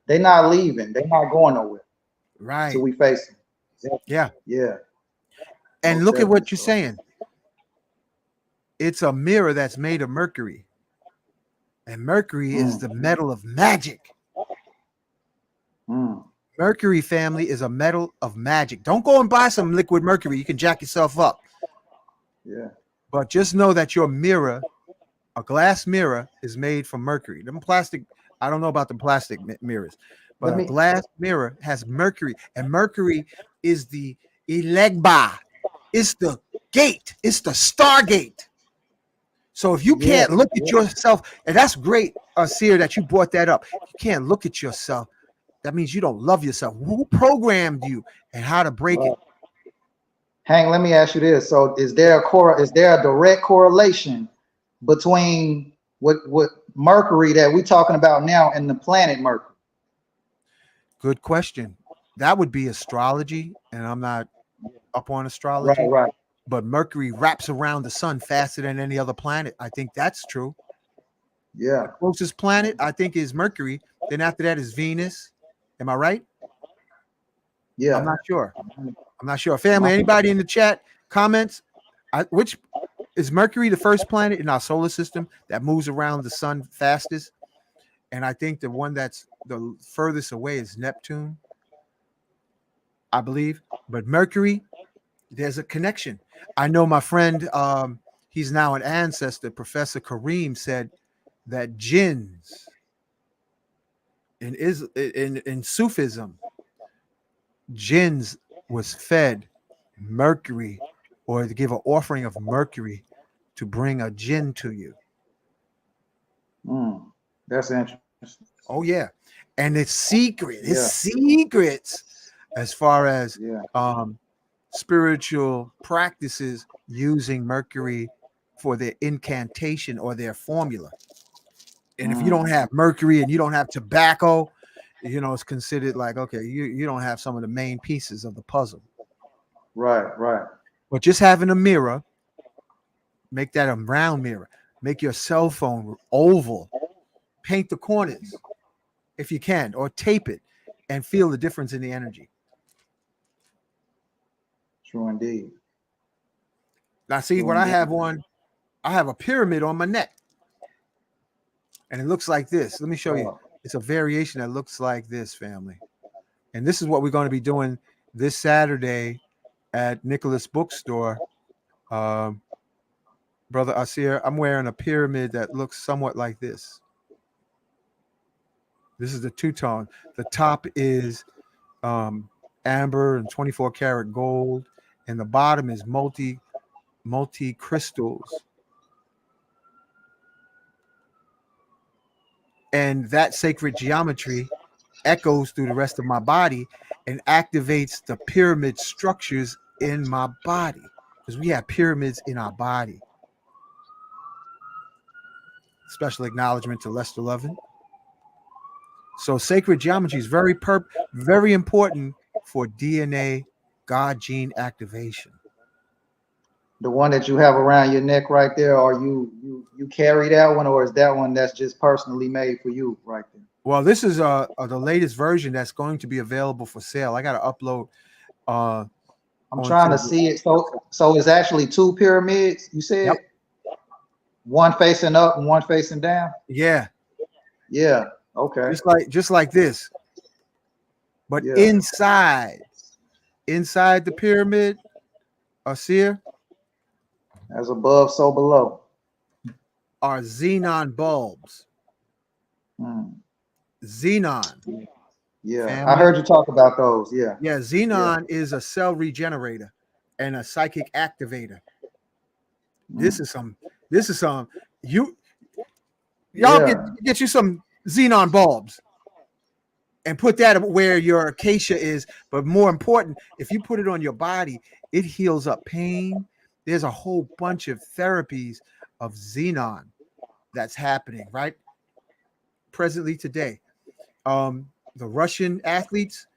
They not leaving. They not going nowhere. Right. So we face them. Yeah. Yeah. And Most look at what you're definitely. saying. It's a mirror that's made of mercury. And mercury is the metal of magic. Mercury, family, is a metal of magic. Don't go and buy some liquid mercury. You can jack yourself up. Yeah. But just know that your mirror, a glass mirror, is made from mercury. Them plastic, I don't know about the plastic mirrors, but a glass mirror has mercury. And mercury is the elegba. It's the gate. It's the stargate. So if you can't look at yourself, and that's great, Ausere, that you brought that up. If you can't look at yourself, that means you don't love yourself. Who programmed you and how to break it? Hank, let me ask you this. So is there a direct correlation between what Mercury that we're talking about now and the planet Mercury? Good question. That would be astrology, and I'm not up on astrology. Right. But Mercury wraps around the sun faster than any other planet. I think that's true. Yeah. The closest planet, I think, is Mercury. Then after that is Venus. Am I right? Yeah. I'm not sure. Family, anybody in the chat, comments? Which is Mercury the first planet in our solar system that moves around the sun fastest? And I think the one that's the furthest away is Neptune. I believe. But Mercury, there's a connection. I know my friend, he's now an ancestor, Professor Kareem, said that jinns in Sufism, jinns was fed mercury, or to give an offering of mercury to bring a jinn to you. That's interesting. Oh yeah, and it's secret. It's Yeah. secrets as far as Yeah. spiritual practices using mercury for their incantation or their formula. And if you don't have mercury and you don't have tobacco, it's considered like, okay, you don't have some of the main pieces of the puzzle. Right. Right. But just having a mirror, make that a round mirror. Make your cell phone oval. Paint the corners if you can, or tape it and feel the difference in the energy. True indeed. Now, see what I have on? I have a pyramid on my neck. And it looks like this. Let me show you. It's a variation that looks like this, family. And this is what we're going to be doing this Saturday at Nicholas Bookstore. Brother Ausere, I'm wearing a pyramid that looks somewhat like this. This is the two-tone. The top is amber and 24 karat gold, and the bottom is multi crystals. And that sacred geometry echoes through the rest of my body and activates the pyramid structures in my body, because we have pyramids in our body. Special acknowledgement to Lester Lovin. So sacred geometry is very important for DNA God gene activation. The one that you have around your neck right there, or you carry that one, or is that one that's just personally made for you right there? Well, this is the latest version that's going to be available for sale. I got to upload. I'm trying to see it. So it's actually two pyramids. You said. Yep. One facing up and one facing down. Yeah. Yeah. Okay. Just like this. But inside the pyramid, Ausere, as above, so below, are xenon bulbs. Xenon. Yeah. Family. I heard you talk about those. Yeah. Yeah. Xenon is a cell regenerator and a psychic activator. This is some y'all get you some xenon bulbs and put that where your acacia is. But more important, if you put it on your body, it heals up pain. There's a whole bunch of therapies of xenon that's happening right presently today. The Russian athletes,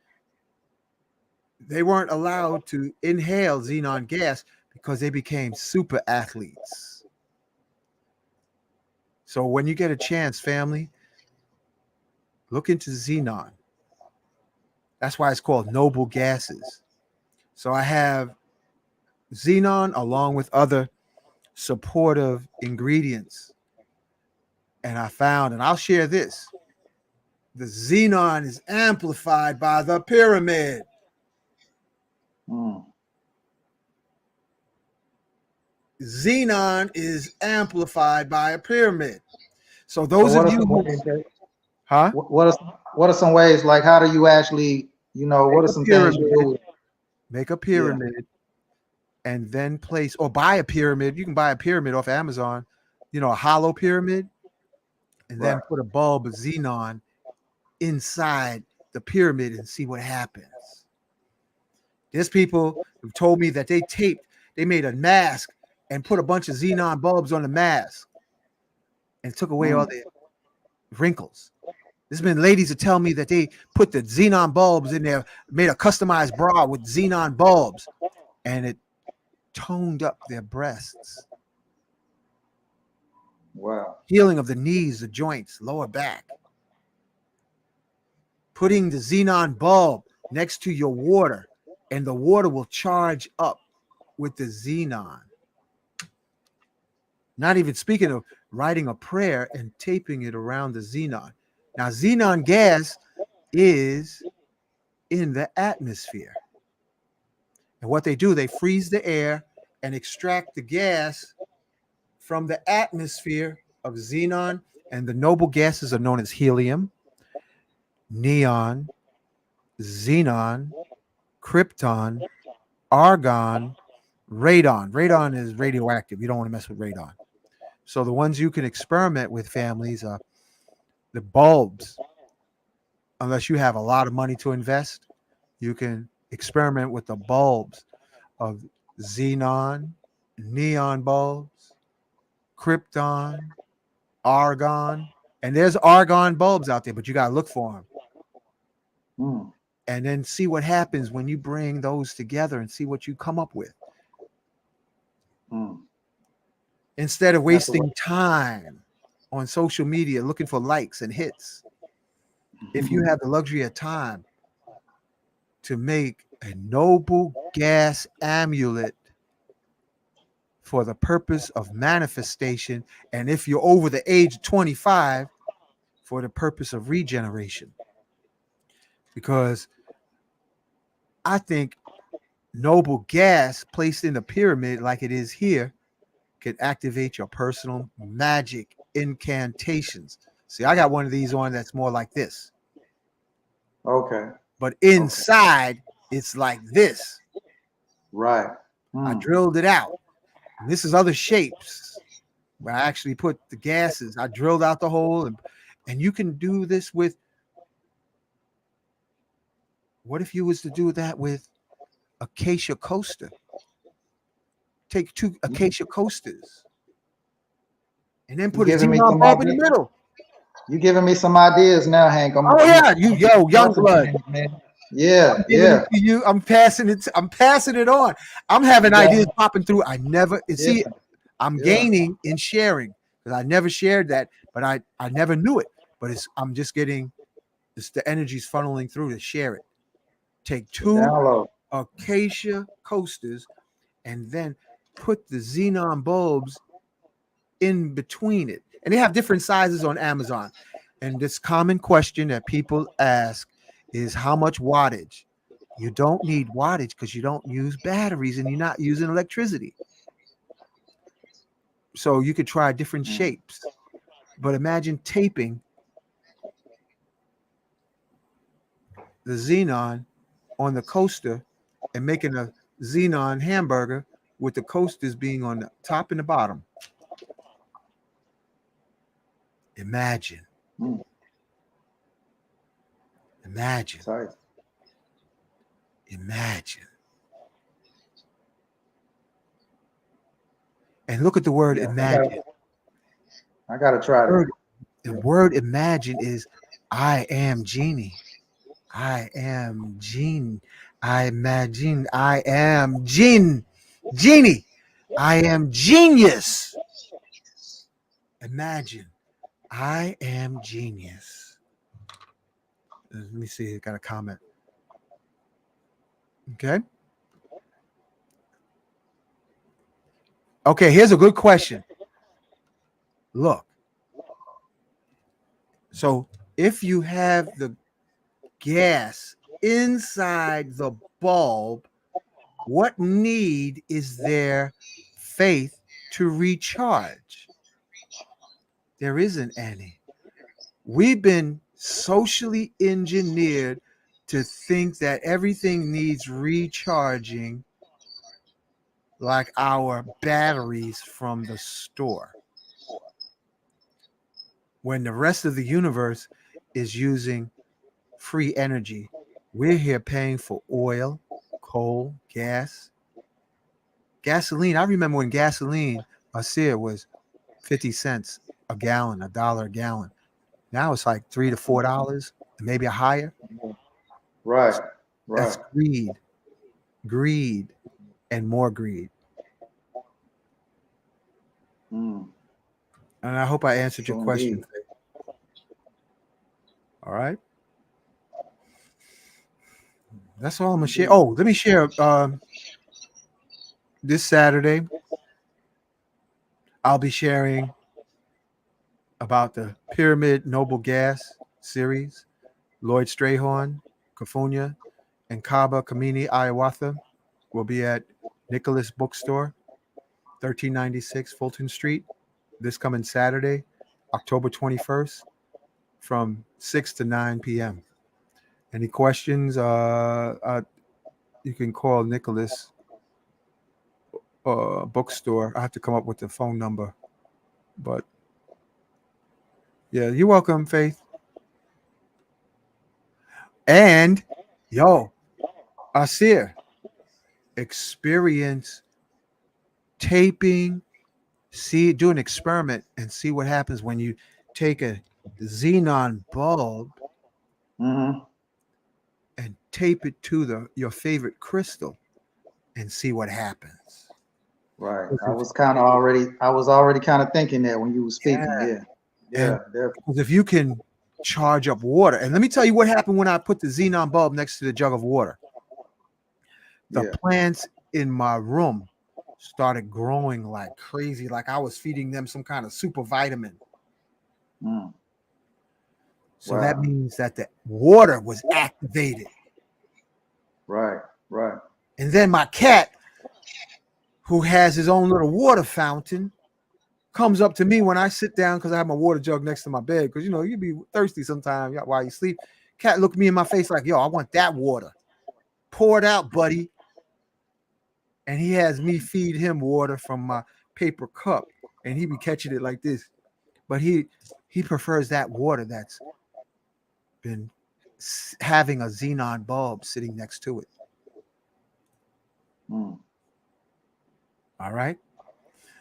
they weren't allowed to inhale xenon gas because they became super athletes. So when you get a chance, family, look into xenon. That's why it's called noble gases. So I have xenon along with other supportive ingredients. And I found, and I'll share this, the xenon is amplified by the pyramid. Xenon is amplified by a pyramid. So those of you who, what are some ways, like how do you actually, what are some things you do? Make a pyramid and then place, or buy a pyramid. You can buy a pyramid off Amazon, a hollow pyramid, and then put a bulb of xenon inside the pyramid and see what happens. There's people who told me that they made a mask and put a bunch of xenon bulbs on the mask and took away all the wrinkles. There's been ladies that tell me that they put the xenon bulbs in there, made a customized bra with xenon bulbs, and it toned up their breasts. Wow. Healing of the knees, the joints, lower back. Putting the xenon bulb next to your water, and the water will charge up with the xenon. Not even speaking of writing a prayer and taping it around the xenon. Now, xenon gas is in the atmosphere. And what they do, they freeze the air and extract the gas from the atmosphere of xenon. And the noble gases are known as helium, neon, xenon, krypton, argon, radon. Radon is radioactive. You don't want to mess with radon. So the ones you can experiment with, families, are the bulbs. Unless you have a lot of money to invest, you can experiment with the bulbs of xenon, neon bulbs, krypton, argon. And there's argon bulbs out there, but you got to look for them. Mm. And then see what happens when you bring those together and see what you come up with. Mm. Instead of wasting time on social media looking for likes and hits, if you have the luxury of time to make a noble gas amulet for the purpose of manifestation, and if you're over the age of 25, for the purpose of regeneration. Because I think noble gas placed in a pyramid like it is here can activate your personal magic incantations. See, I got one of these on that's more like this. Okay. But inside, it's like this. Right. I drilled it out. And this is other shapes where I actually put the gases. I drilled out the hole, and you can do this with. What if you was to do that with acacia coaster? Take 2 acacia coasters and then put a xenon bulb in the middle. You giving me some ideas now, Hank. Young blood. Yeah, I'm passing it. I'm passing it on. I'm having ideas popping through. I'm gaining in sharing because I never shared that, but I never knew it. But I'm just getting the energy's funneling through to share it. Take 2 acacia coasters and then put the xenon bulbs in between it. And they have different sizes on Amazon. And this common question that people ask is how much wattage? You don't need wattage because you don't use batteries and you're not using electricity. So you could try different shapes. But imagine taping the xenon on the coaster and making a xenon hamburger with the coasters being on the top and the bottom. Imagine. Imagine. Sorry. Imagine. And look at the word imagine. I gotta try that. The word imagine is I am genie. I am gene. I imagine I am genie. I am genius. Imagine I am genius. Let me see. I got a comment. Okay. Okay, here's a good question. Look. So if you have the gas inside the bulb, what need is there faith to recharge? There isn't any. We've been socially engineered to think that everything needs recharging like our batteries from the store. When the rest of the universe is using free energy, we're here paying for oil, coal, gas, gasoline. I remember when gasoline, Ausere, was 50 cents a gallon, $1 a gallon. Now it's like $3 to $4, maybe a higher. Right. That's greed, and more greed. And I hope I answered your question. All right. That's all I'm gonna share. Oh, let me share. This Saturday, I'll be sharing about the Pyramid Noble Gas series, Lloyd Strayhorn, Kafunya, and Kaba Kamini Iwatha. will be at Nicholas Bookstore, 1396 Fulton Street, this coming Saturday, October 21st, from 6 to 9 p.m. Any questions? You can call Nicholas Bookstore. I have to come up with the phone number, but yeah, you're welcome, Faith. And yo, Ausere, experience taping. Do an experiment and see what happens when you take a xenon bulb Mm-hmm. and tape it to your favorite crystal and see what happens. Right. I was already kind of thinking that when you were speaking. Yeah. And Yeah. Definitely. because if you can charge up water, and let me tell you what happened when I put the xenon bulb next to the jug of water. The Yeah. plants in my room started growing like crazy, like I was feeding them some kind of super vitamin. Mm. So that means that the water was activated. Right. Right. And then my cat, who has his own little water fountain, comes up to me when I sit down because I have my water jug next to my bed. Because you know, you'd be thirsty sometimes while you sleep. Cat looked me in my face like, yo, I want that water. Pour it out, buddy. And he has me feed him water from my paper cup. And he be catching it like this. But he prefers that water that's been having a xenon bulb sitting next to it. Mm. All right.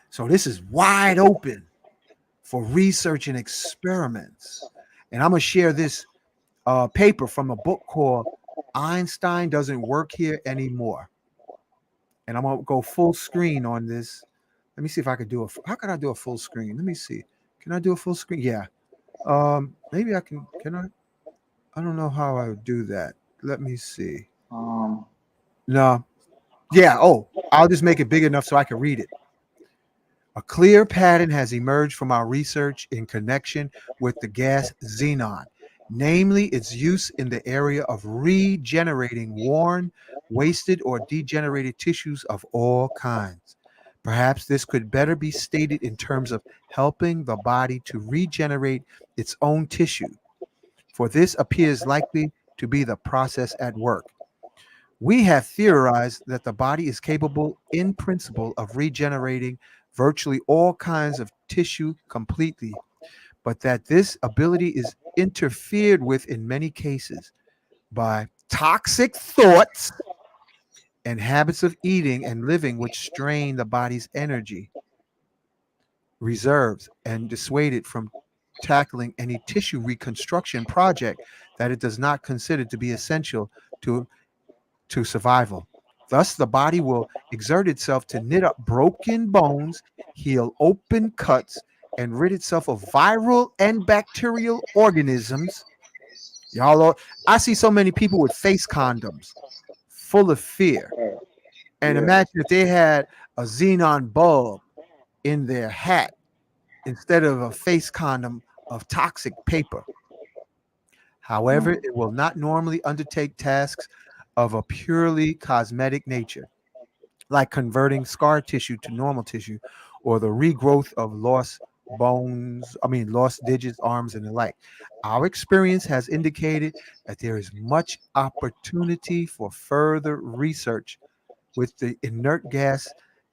So this is wide open for research and experiments. And I'm going to share this paper from a book called Einstein Doesn't Work Here Anymore. And I'm going to go full screen on this. Let me see if I could how can I do a full screen? Let me see. Can I do a full screen? Yeah. Maybe I can I don't know how I would do that. Let me see. No. Yeah. Oh, I'll just make it big enough so I can read it. A clear pattern has emerged from our research in connection with the gas xenon, namely its use in the area of regenerating worn, wasted, or degenerated tissues of all kinds. Perhaps this could better be stated in terms of helping the body to regenerate its own tissue, for this appears likely to be the process at work. We have theorized that the body is capable, in principle, of regenerating virtually all kinds of tissue completely, but that this ability is interfered with in many cases by toxic thoughts and habits of eating and living which strain the body's energy reserves and dissuade it from tackling any tissue reconstruction project that it does not consider to be essential to survival. Thus, the body will exert itself to knit up broken bones, heal open cuts, and rid itself of viral and bacterial organisms. I see so many people with face condoms full of fear. And imagine if they had a xenon bulb in their hat instead of a face condom of toxic paper. However, it will not normally undertake tasks of a purely cosmetic nature, like converting scar tissue to normal tissue or the regrowth of lost digits, arms, and the like. Our experience has indicated that there is much opportunity for further research with the inert gas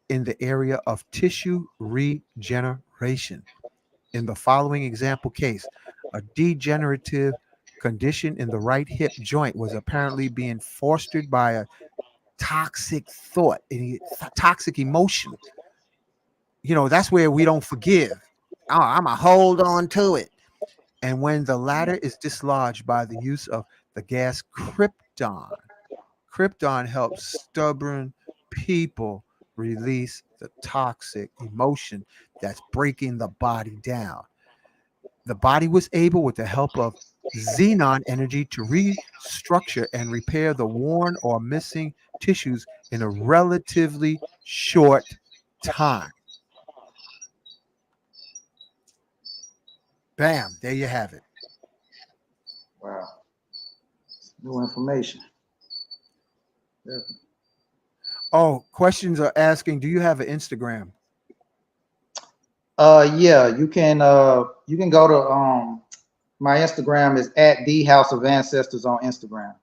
in the area of tissue regeneration. In the following example case, a degenerative condition in the right hip joint was apparently being fostered by a toxic thought, toxic emotion. You know, that's where we don't forgive. Oh, I'm going to hold on to it. And when the latter is dislodged by the use of the gas krypton, krypton helps stubborn people release the toxic emotion that's breaking the body down. The body was able, with the help of xenon energy, to restructure and repair the worn or missing tissues in a relatively short time. Bam, there you have it. Wow. New information. Definitely. Oh, questions are asking, do you have an Instagram? Yeah, you can go to my Instagram is at the House of Ancestors on Instagram.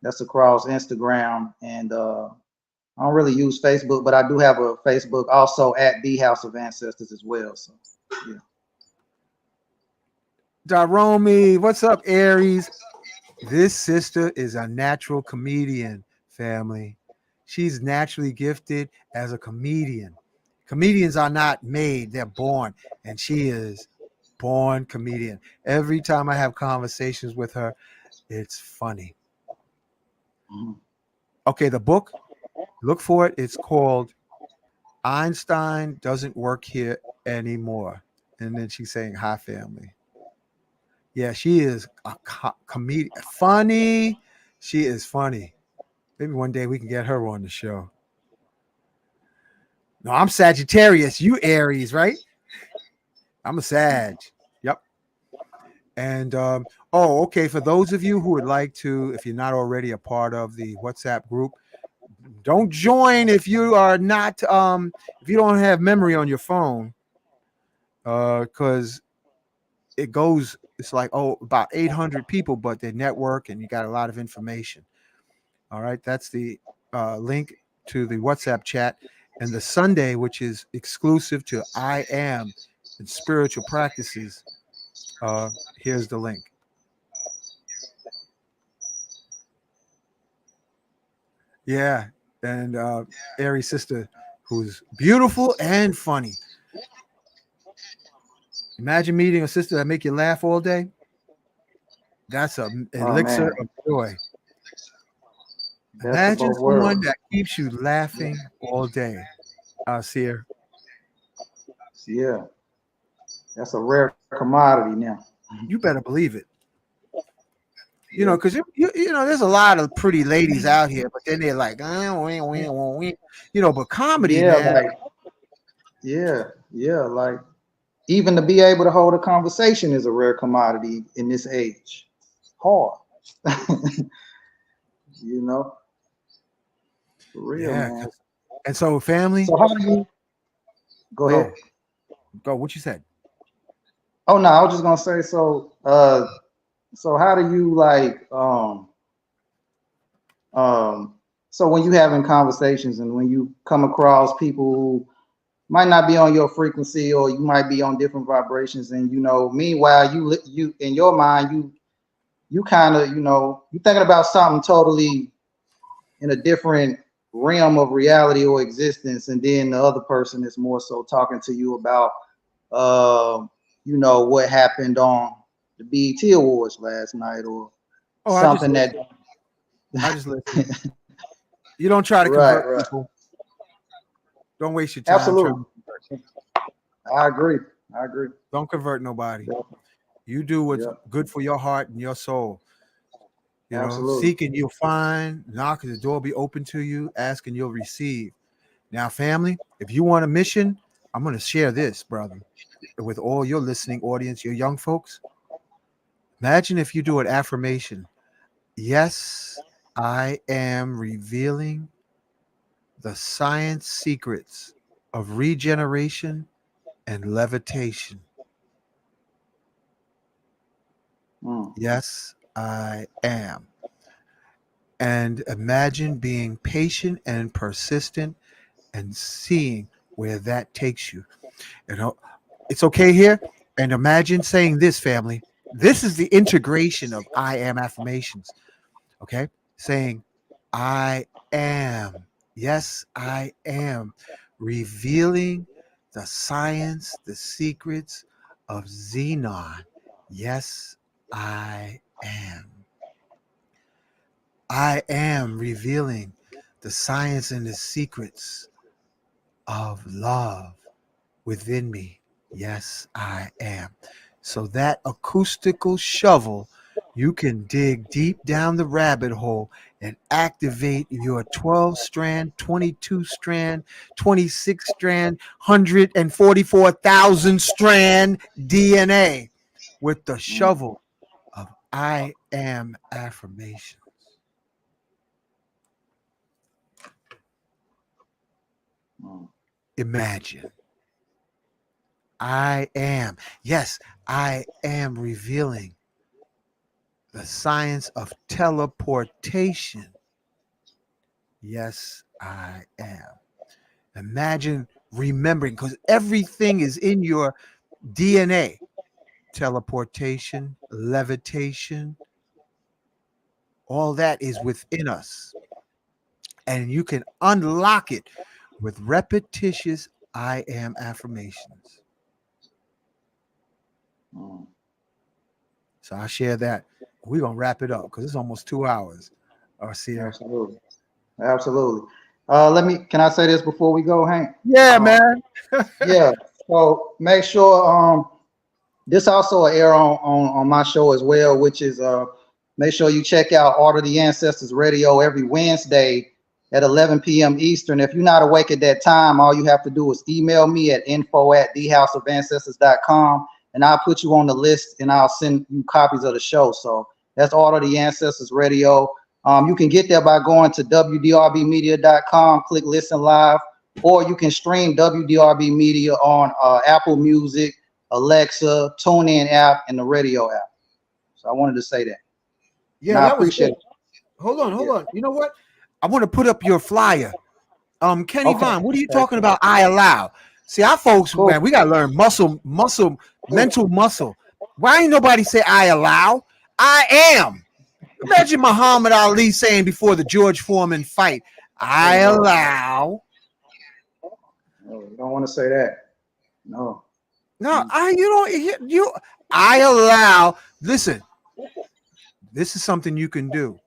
That's across Instagram, and I don't really use Facebook, but I do have a Facebook also at the House of Ancestors as well. So yeah. Daromi, what's up, Aries? This sister is a natural comedian, family. She's naturally gifted as a comedian. Comedians are not made, they're born. And she is born comedian. Every time I have conversations with her, it's funny. Mhm. Okay, the book, look for it. It's called Einstein Doesn't Work Here Anymore. And then she's saying, hi, family. Yeah, she is a comedian. Funny. She is funny. Maybe one day we can get her on the show. No, I'm Sagittarius. You Aries, right? I'm a Sag. Yep. And oh, okay. For those of you who would like to, if you're not already a part of the WhatsApp group, don't join if you are not if you don't have memory on your phone, because it goes. It's like about 800 people, but they network and you got a lot of information. All right, that's the link to the WhatsApp chat. And the Sunday, which is exclusive to I Am and spiritual practices, here's the link. Yeah, and Aries sister, who's beautiful and funny. Imagine meeting a sister that make you laugh all day. That's an Oh elixir man, of joy. best of Imagine both someone worlds. that keeps you laughing all day. Ausere. Yeah, that's a rare commodity now. You better believe it. You know, Yeah, because you know, there's a lot of pretty ladies out here, but then they're like, you know, but comedy, yeah, man. like yeah, like even to be able to hold a conversation is a rare commodity in this age. Hard, you know, for real, Yeah. man. And so, family, So how do you go ahead? go, go. What you said? Oh no, I was just gonna say so. So how do you like um so when you having conversations and when you come across people who might not be on your frequency or you might be on different vibrations and you know meanwhile you in your mind you kind of you know you thinking about something totally in a different realm of reality or existence and then the other person is more so talking to you about uh, you know what happened on the BET Awards last night or Oh, I just something that listen. I just listen. You don't try to right, convert right. people. Don't waste your time trying Absolutely. to convert. I agree. I agree. Don't convert nobody. Yeah. You do what's Yeah. good for your heart and your soul. You know, Absolutely. seek and you'll find, knock and the door will be open to you, ask and you'll receive. Now, family, if you want a mission, I'm going to share this, brother, with all your listening audience, your young folks. Imagine if you do an affirmation. Yes, I am revealing the science secrets of regeneration and levitation. Mm. Yes, I am. And imagine being patient and persistent and seeing where that takes you. You know, it's okay here. And imagine saying this, family. This is the integration of I am affirmations. Okay. Saying, I am. Yes, I am. Revealing the science, the secrets of Xenon. Yes, I am. I am revealing the science and the secrets of love within me. Yes, I am. So that acoustical shovel, you can dig deep down the rabbit hole and activate your 12 strand, 22 strand, 26 strand, 144,000 strand DNA with the Mm. shovel of I am affirmation. Imagine. I am. Yes, I am revealing the science of teleportation. Yes, I am. Imagine remembering, because everything is in your DNA. Teleportation, levitation, all that is within us. And you can unlock it with repetitious I am affirmations. So I share that. We're going to wrap it up because it's almost 2 hours. Ausere. Absolutely. Absolutely. Can I say this before we go, Hank? Yeah, man. Yeah. So make sure this also will air on my show as well, which is make sure you check out Order the Ancestors Radio every Wednesday at 11 p.m. Eastern. If you're not awake at that time, all you have to do is email me at info@thehouseofancestors.com, and I'll put you on the list and I'll send you copies of the show. So that's Order the Ancestors Radio. You can get there by going to WDRBmedia.com, click listen live, or you can stream WDRB Media on Apple Music, Alexa, TuneIn app, and the radio app. So I wanted to say that. Yeah, and I that was appreciate good. Hold on. You know what? I want to put up your flyer. Kenny Okay. Vaughn, what are you Okay. talking about? I allow. See, our folks, Cool. man, we gotta learn mental muscle. Why ain't nobody say I allow? I am. Imagine Muhammad Ali saying before the George Foreman fight, I allow. No, you don't want to say that. No. No, I allow. Listen, this is something you can do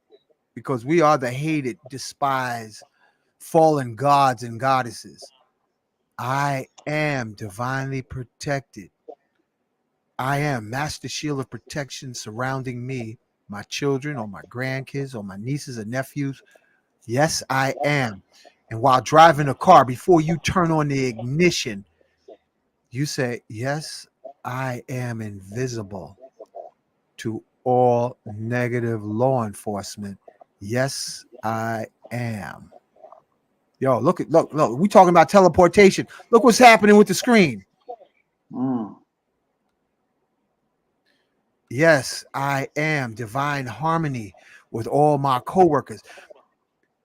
because we are the hated, despised, fallen gods and goddesses. I am divinely protected. I am master shield of protection surrounding me, my children, or my grandkids, or my nieces and nephews. Yes, I am. And while driving a car, before you turn on the ignition, you say, yes, I am invisible to all negative law enforcement. Yes, I am. Yo, look. We talking about teleportation. Look what's happening with the screen. Yes, I am divine harmony with all my coworkers.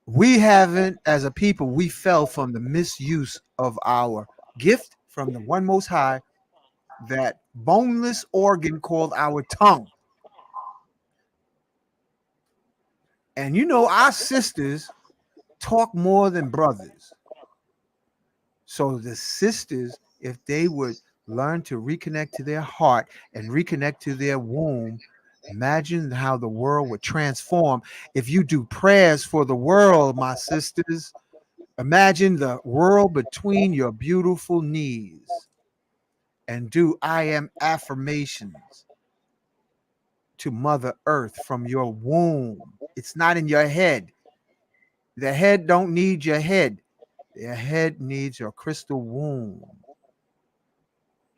We haven't, as a people, we fell from the misuse of our gift from the one most high, that boneless organ called our tongue. And you know, our sisters talk more than brothers. So the sisters, if they would learn to reconnect to their heart and reconnect to their womb, imagine how the world would transform. If you do prayers for the world, my sisters, imagine the world between your beautiful knees and do I am affirmations to Mother Earth from your womb. It's not in your head. The head don't need your head. Your head needs your crystal womb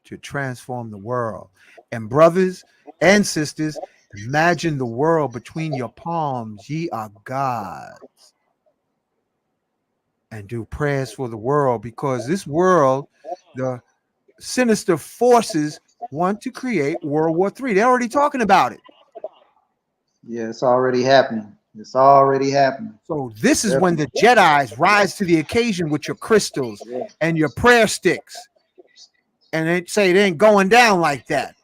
to transform the world. And brothers and sisters, imagine the world between your palms. Ye are gods. And do prayers for the world, because this world, the sinister forces want to create World War III. They're already talking about it. Yeah, it's already happening. It's already happening. So this is when the Jedis rise to the occasion with your crystals and your prayer sticks. And they say it ain't going down like that.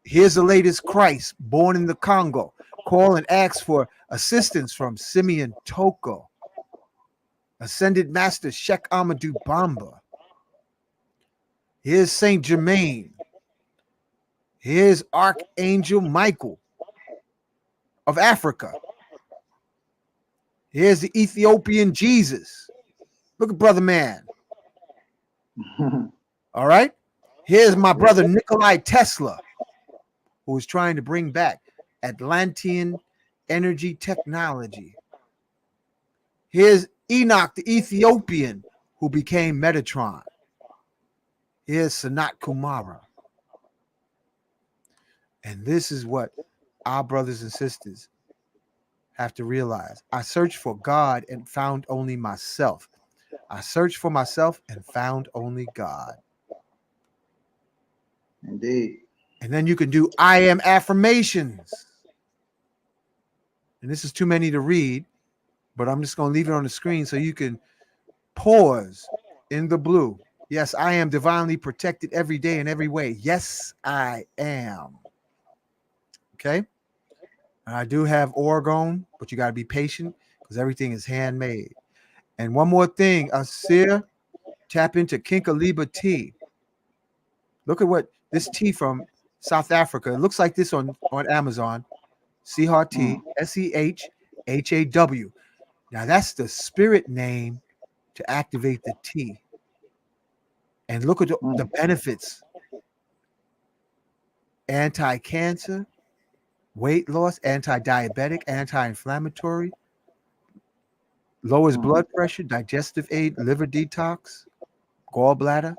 Here's the latest Christ born in the Congo. Call and ask for assistance from Simeon Toko. Ascended Master Sheikh Amadou Bamba. Here's Saint Germain. Here's Archangel Michael of Africa. Here's the Ethiopian Jesus. Look at Brother Man. All right. Here's my brother Nikolai Tesla, who is trying to bring back Atlantean energy technology. Here's Enoch the Ethiopian, who became Metatron. Here's Sanat Kumara. And this is what our brothers and sisters have to realize. I searched for God and found only myself. I searched for myself and found only God. Indeed. And then you can do I am affirmations. And this is too many to read, but I'm just going to leave it on the screen so you can pause in the blue. Yes, I am divinely protected every day in every way. Yes, I am. Okay. And I do have orgone, but you got to be patient because everything is handmade. And one more thing, Ausere, tap into Kinkaliba tea. Look at what this tea from South Africa. It looks like this on Amazon. Sehaw tea, SEHHAW. Now that's the spirit name to activate the tea. And look at the benefits. Anti-cancer, weight loss, anti-diabetic, anti-inflammatory, lowers blood pressure, digestive aid, liver detox, gallbladder.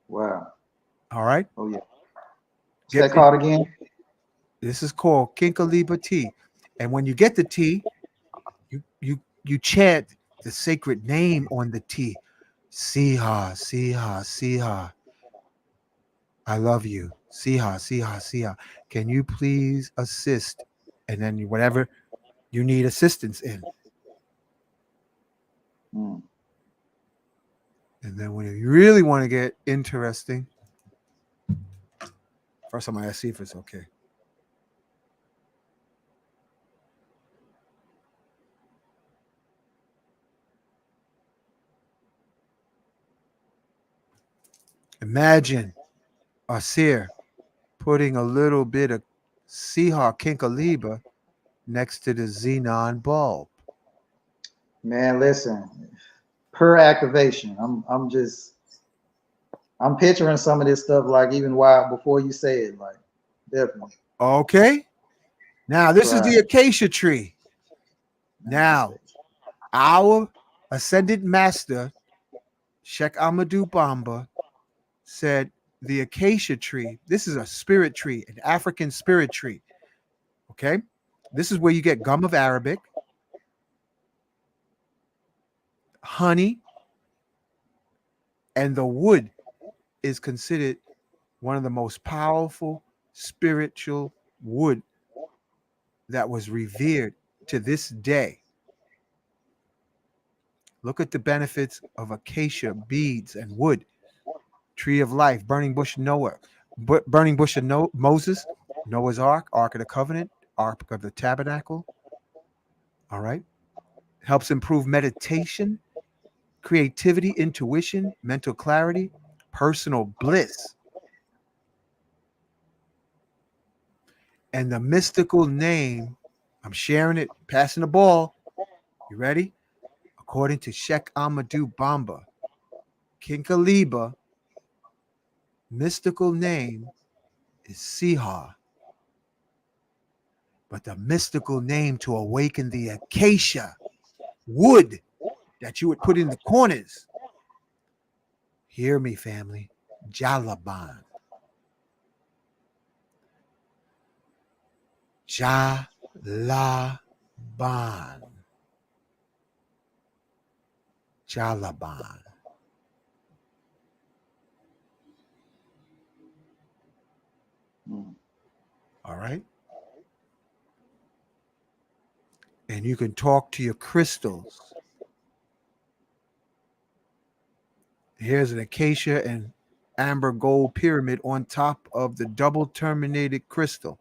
Wow. All right. Oh yeah. What's that called again? This is called Kinkaliba tea. And when you get the tea, you chant the sacred name on the tea. Siha, Siha, Siha. I love you. Siha, Siha, Siha. Can you please assist? And then whatever you need assistance in. Mm. And then when you really want to get interesting, first I'm going to see if it's okay. Imagine Ausere putting a little bit of Siha Kinkaliba next to the xenon bulb. Man, listen, per activation. I'm picturing some of this stuff like even while before you say it, like definitely. Okay. Now this is the acacia tree. Now, our ascended master, Sheikh Amadou Bamba, said the acacia tree, this is a spirit tree, an African spirit tree. Okay. This is where you get gum of Arabic, honey, and the wood is considered one of the most powerful spiritual wood that was revered to this day. Look at the benefits of acacia beads and wood. Tree of life, burning bush of Noah, burning bush of Moses, Noah's Ark, Ark of the Covenant, Ark of the Tabernacle. All right. Helps improve meditation, creativity, intuition, mental clarity, personal bliss. And the mystical name, I'm sharing it, passing the ball. You ready? According to Sheikh Amadou Bamba, Kinkaliba, mystical name is Siha. But the mystical name to awaken the acacia wood that you would put in the corners. Hear me, family. Jalaban. Jalaban. Jalaban. All right. And you can talk to your crystals. Here's an acacia and amber gold pyramid on top of the double terminated crystal.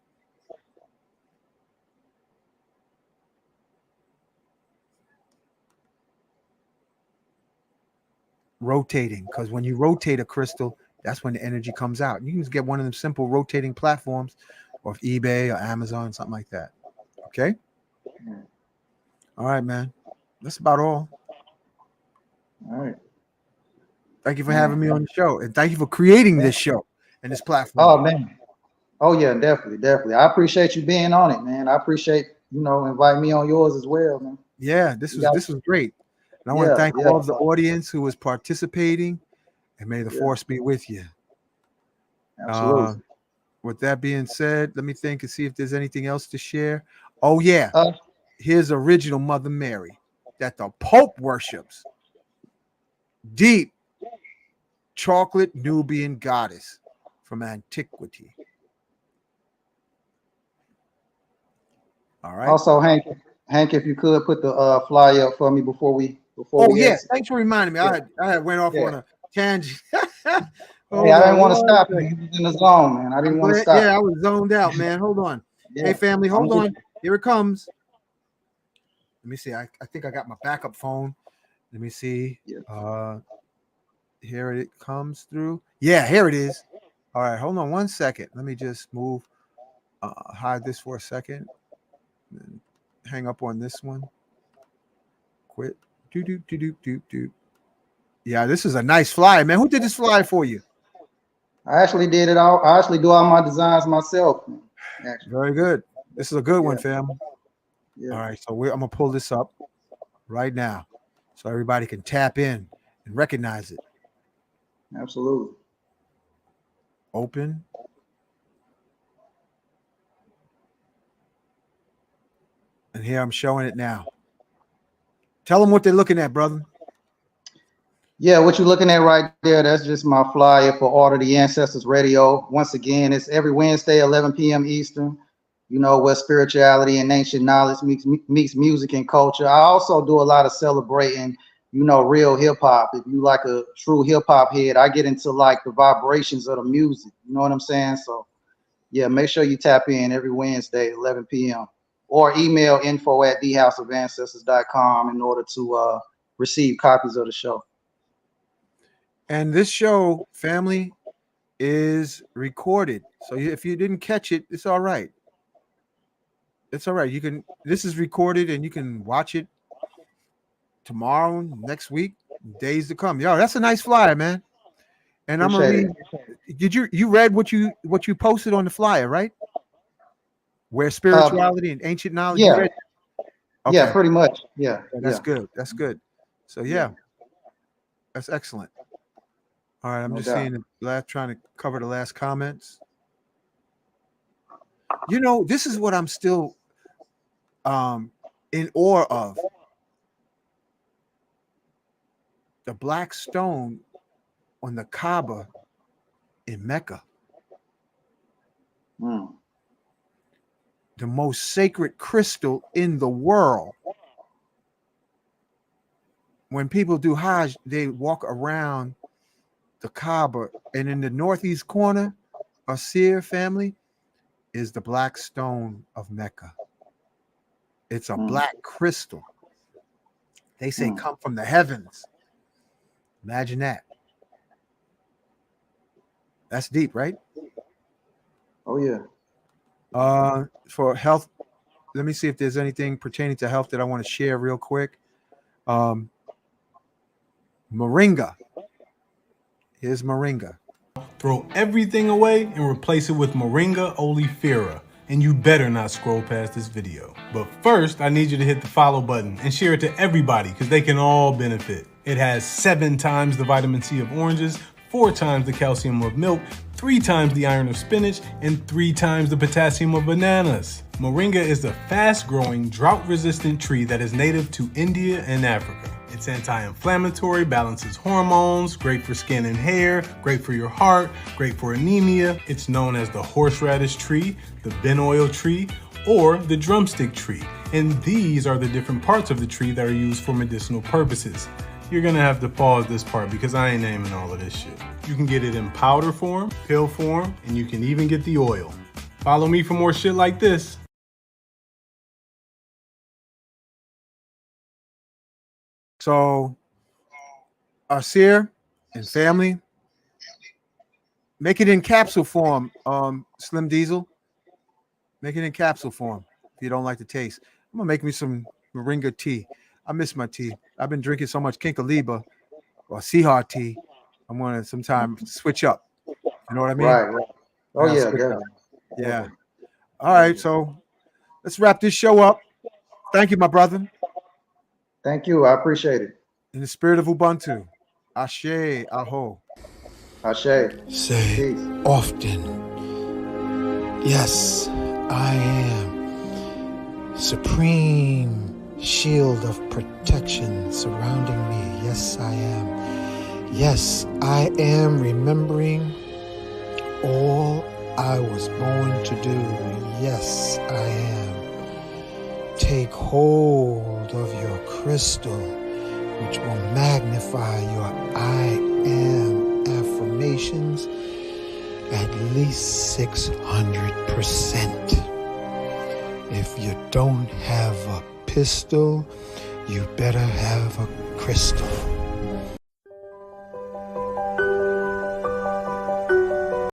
Rotating, because when you rotate a crystal, that's when the energy comes out. You can just get one of them simple rotating platforms off eBay or Amazon, something like that. Okay? All right, man. That's about all. All right. Thank you for having me on the show. And thank you for creating this show and this platform. Oh, man. Oh, yeah, definitely, definitely. I appreciate you being on it, man. I appreciate, inviting me on yours as well, man. Yeah, this was great. And I want to thank all of the audience who was participating, and may the force be with you. Absolutely. With that being said, let me think and see if there's anything else to share. Oh, yeah. Here's original Mother Mary that the Pope worships. deep chocolate Nubian goddess from antiquity. All right. Also, Hank, if you could put the flyer up for me before we Oh yeah, exit. thanks for reminding me. Yeah. I had went off on a tangent. Hey, I Hold didn't on want to one stop you. second. You was in the zone, man. I didn't I'm want to glad. stop Yeah, I you. was zoned out, man. Hold on. Yeah. Hey, family, hold I'm on. Here it comes. Let me see. I think I got my backup phone. Let me see. Here it comes through. Yeah, here it is. All right, hold on one second. Let me just move. Hide this for a second. Then hang up on this one. Quit. Do do do do do do. Yeah, this is a nice flyer, man. Who did this flyer for you? I actually did it all. I actually do all my designs myself, man. Actually. Very good. This is a good one, fam. Yeah. All right, so I'm gonna pull this up right now, so everybody can tap in and recognize it. Absolutely. Open. And here I'm showing it now. Tell them what they're looking at, brother. Yeah, what you're looking at right there, that's just my flyer for Order the Ancestors Radio. Once again, it's every Wednesday, 11 p.m. Eastern, you know, where spirituality and ancient knowledge meets music and culture. I also do a lot of celebrating, you know, real hip hop. If you like a true hip hop head, I get into like the vibrations of the music. You know what I'm saying? So, yeah, make sure you tap in every Wednesday, 11 p.m. or email info@thehouseofancestors.com in order to receive copies of the show. And this show, family, is recorded. So if you didn't catch it, it's all right. It's all right. You can. This is recorded, and you can watch it tomorrow, next week, days to come. Yo, that's a nice flyer, man. And I'm gonna read. Did you read what you posted on the flyer, right? Where spirituality and ancient knowledge. Yeah. You read? Okay. Yeah, pretty much. Yeah. That's good. That's good. So yeah, that's excellent. All right, I'm just seeing the last, trying to cover the last comments. You know, this is what I'm still in awe of. The black stone on the Kaaba in Mecca. Mm. The most sacred crystal in the world. When people do Hajj, they walk around the Kaaba, and in the northeast corner, Ausere family, is the black stone of Mecca. It's a black crystal. They say come from the heavens. Imagine that. That's deep, right? Oh yeah. For health, let me see if there's anything pertaining to health that I want to share real quick. Moringa. Here's moringa. Throw everything away and replace it with Moringa oleifera. And you better not scroll past this video. But first, I need you to hit the follow button and share it to everybody because they can all benefit. It has 7 times the vitamin C of oranges, 4 times the calcium of milk, 3 times the iron of spinach, and 3 times the potassium of bananas. Moringa is a fast-growing, drought-resistant tree that is native to India and Africa. It's anti-inflammatory, balances hormones, great for skin and hair, great for your heart, great for anemia. It's known as the horseradish tree, the benoil tree, or the drumstick tree. And these are the different parts of the tree that are used for medicinal purposes. You're gonna have to pause this part because I ain't naming all of this shit. You can get it in powder form, pill form, and you can even get the oil. Follow me for more shit like this. So, Ausere and family, make it in capsule form, Slim Diesel. Make it in capsule form if you don't like the taste. I'm going to make me some moringa tea. I miss my tea. I've been drinking so much Kinkaliba or Sihar tea. I'm going to sometime switch up. You know what I mean? Right. Oh, yeah. Definitely. Yeah. All right. So, let's wrap this show up. Thank you, my brother. Thank you. I appreciate it. In the spirit of Ubuntu. Ashe, Aho. Ashe. Say Peace. often, yes, I am. Supreme shield of protection surrounding me. Yes, I am. Yes, I am remembering all I was born to do. Yes, I am. Take hold of your crystal, which will magnify your I am affirmations at least 600%. If you don't have a pistol, you better have a crystal.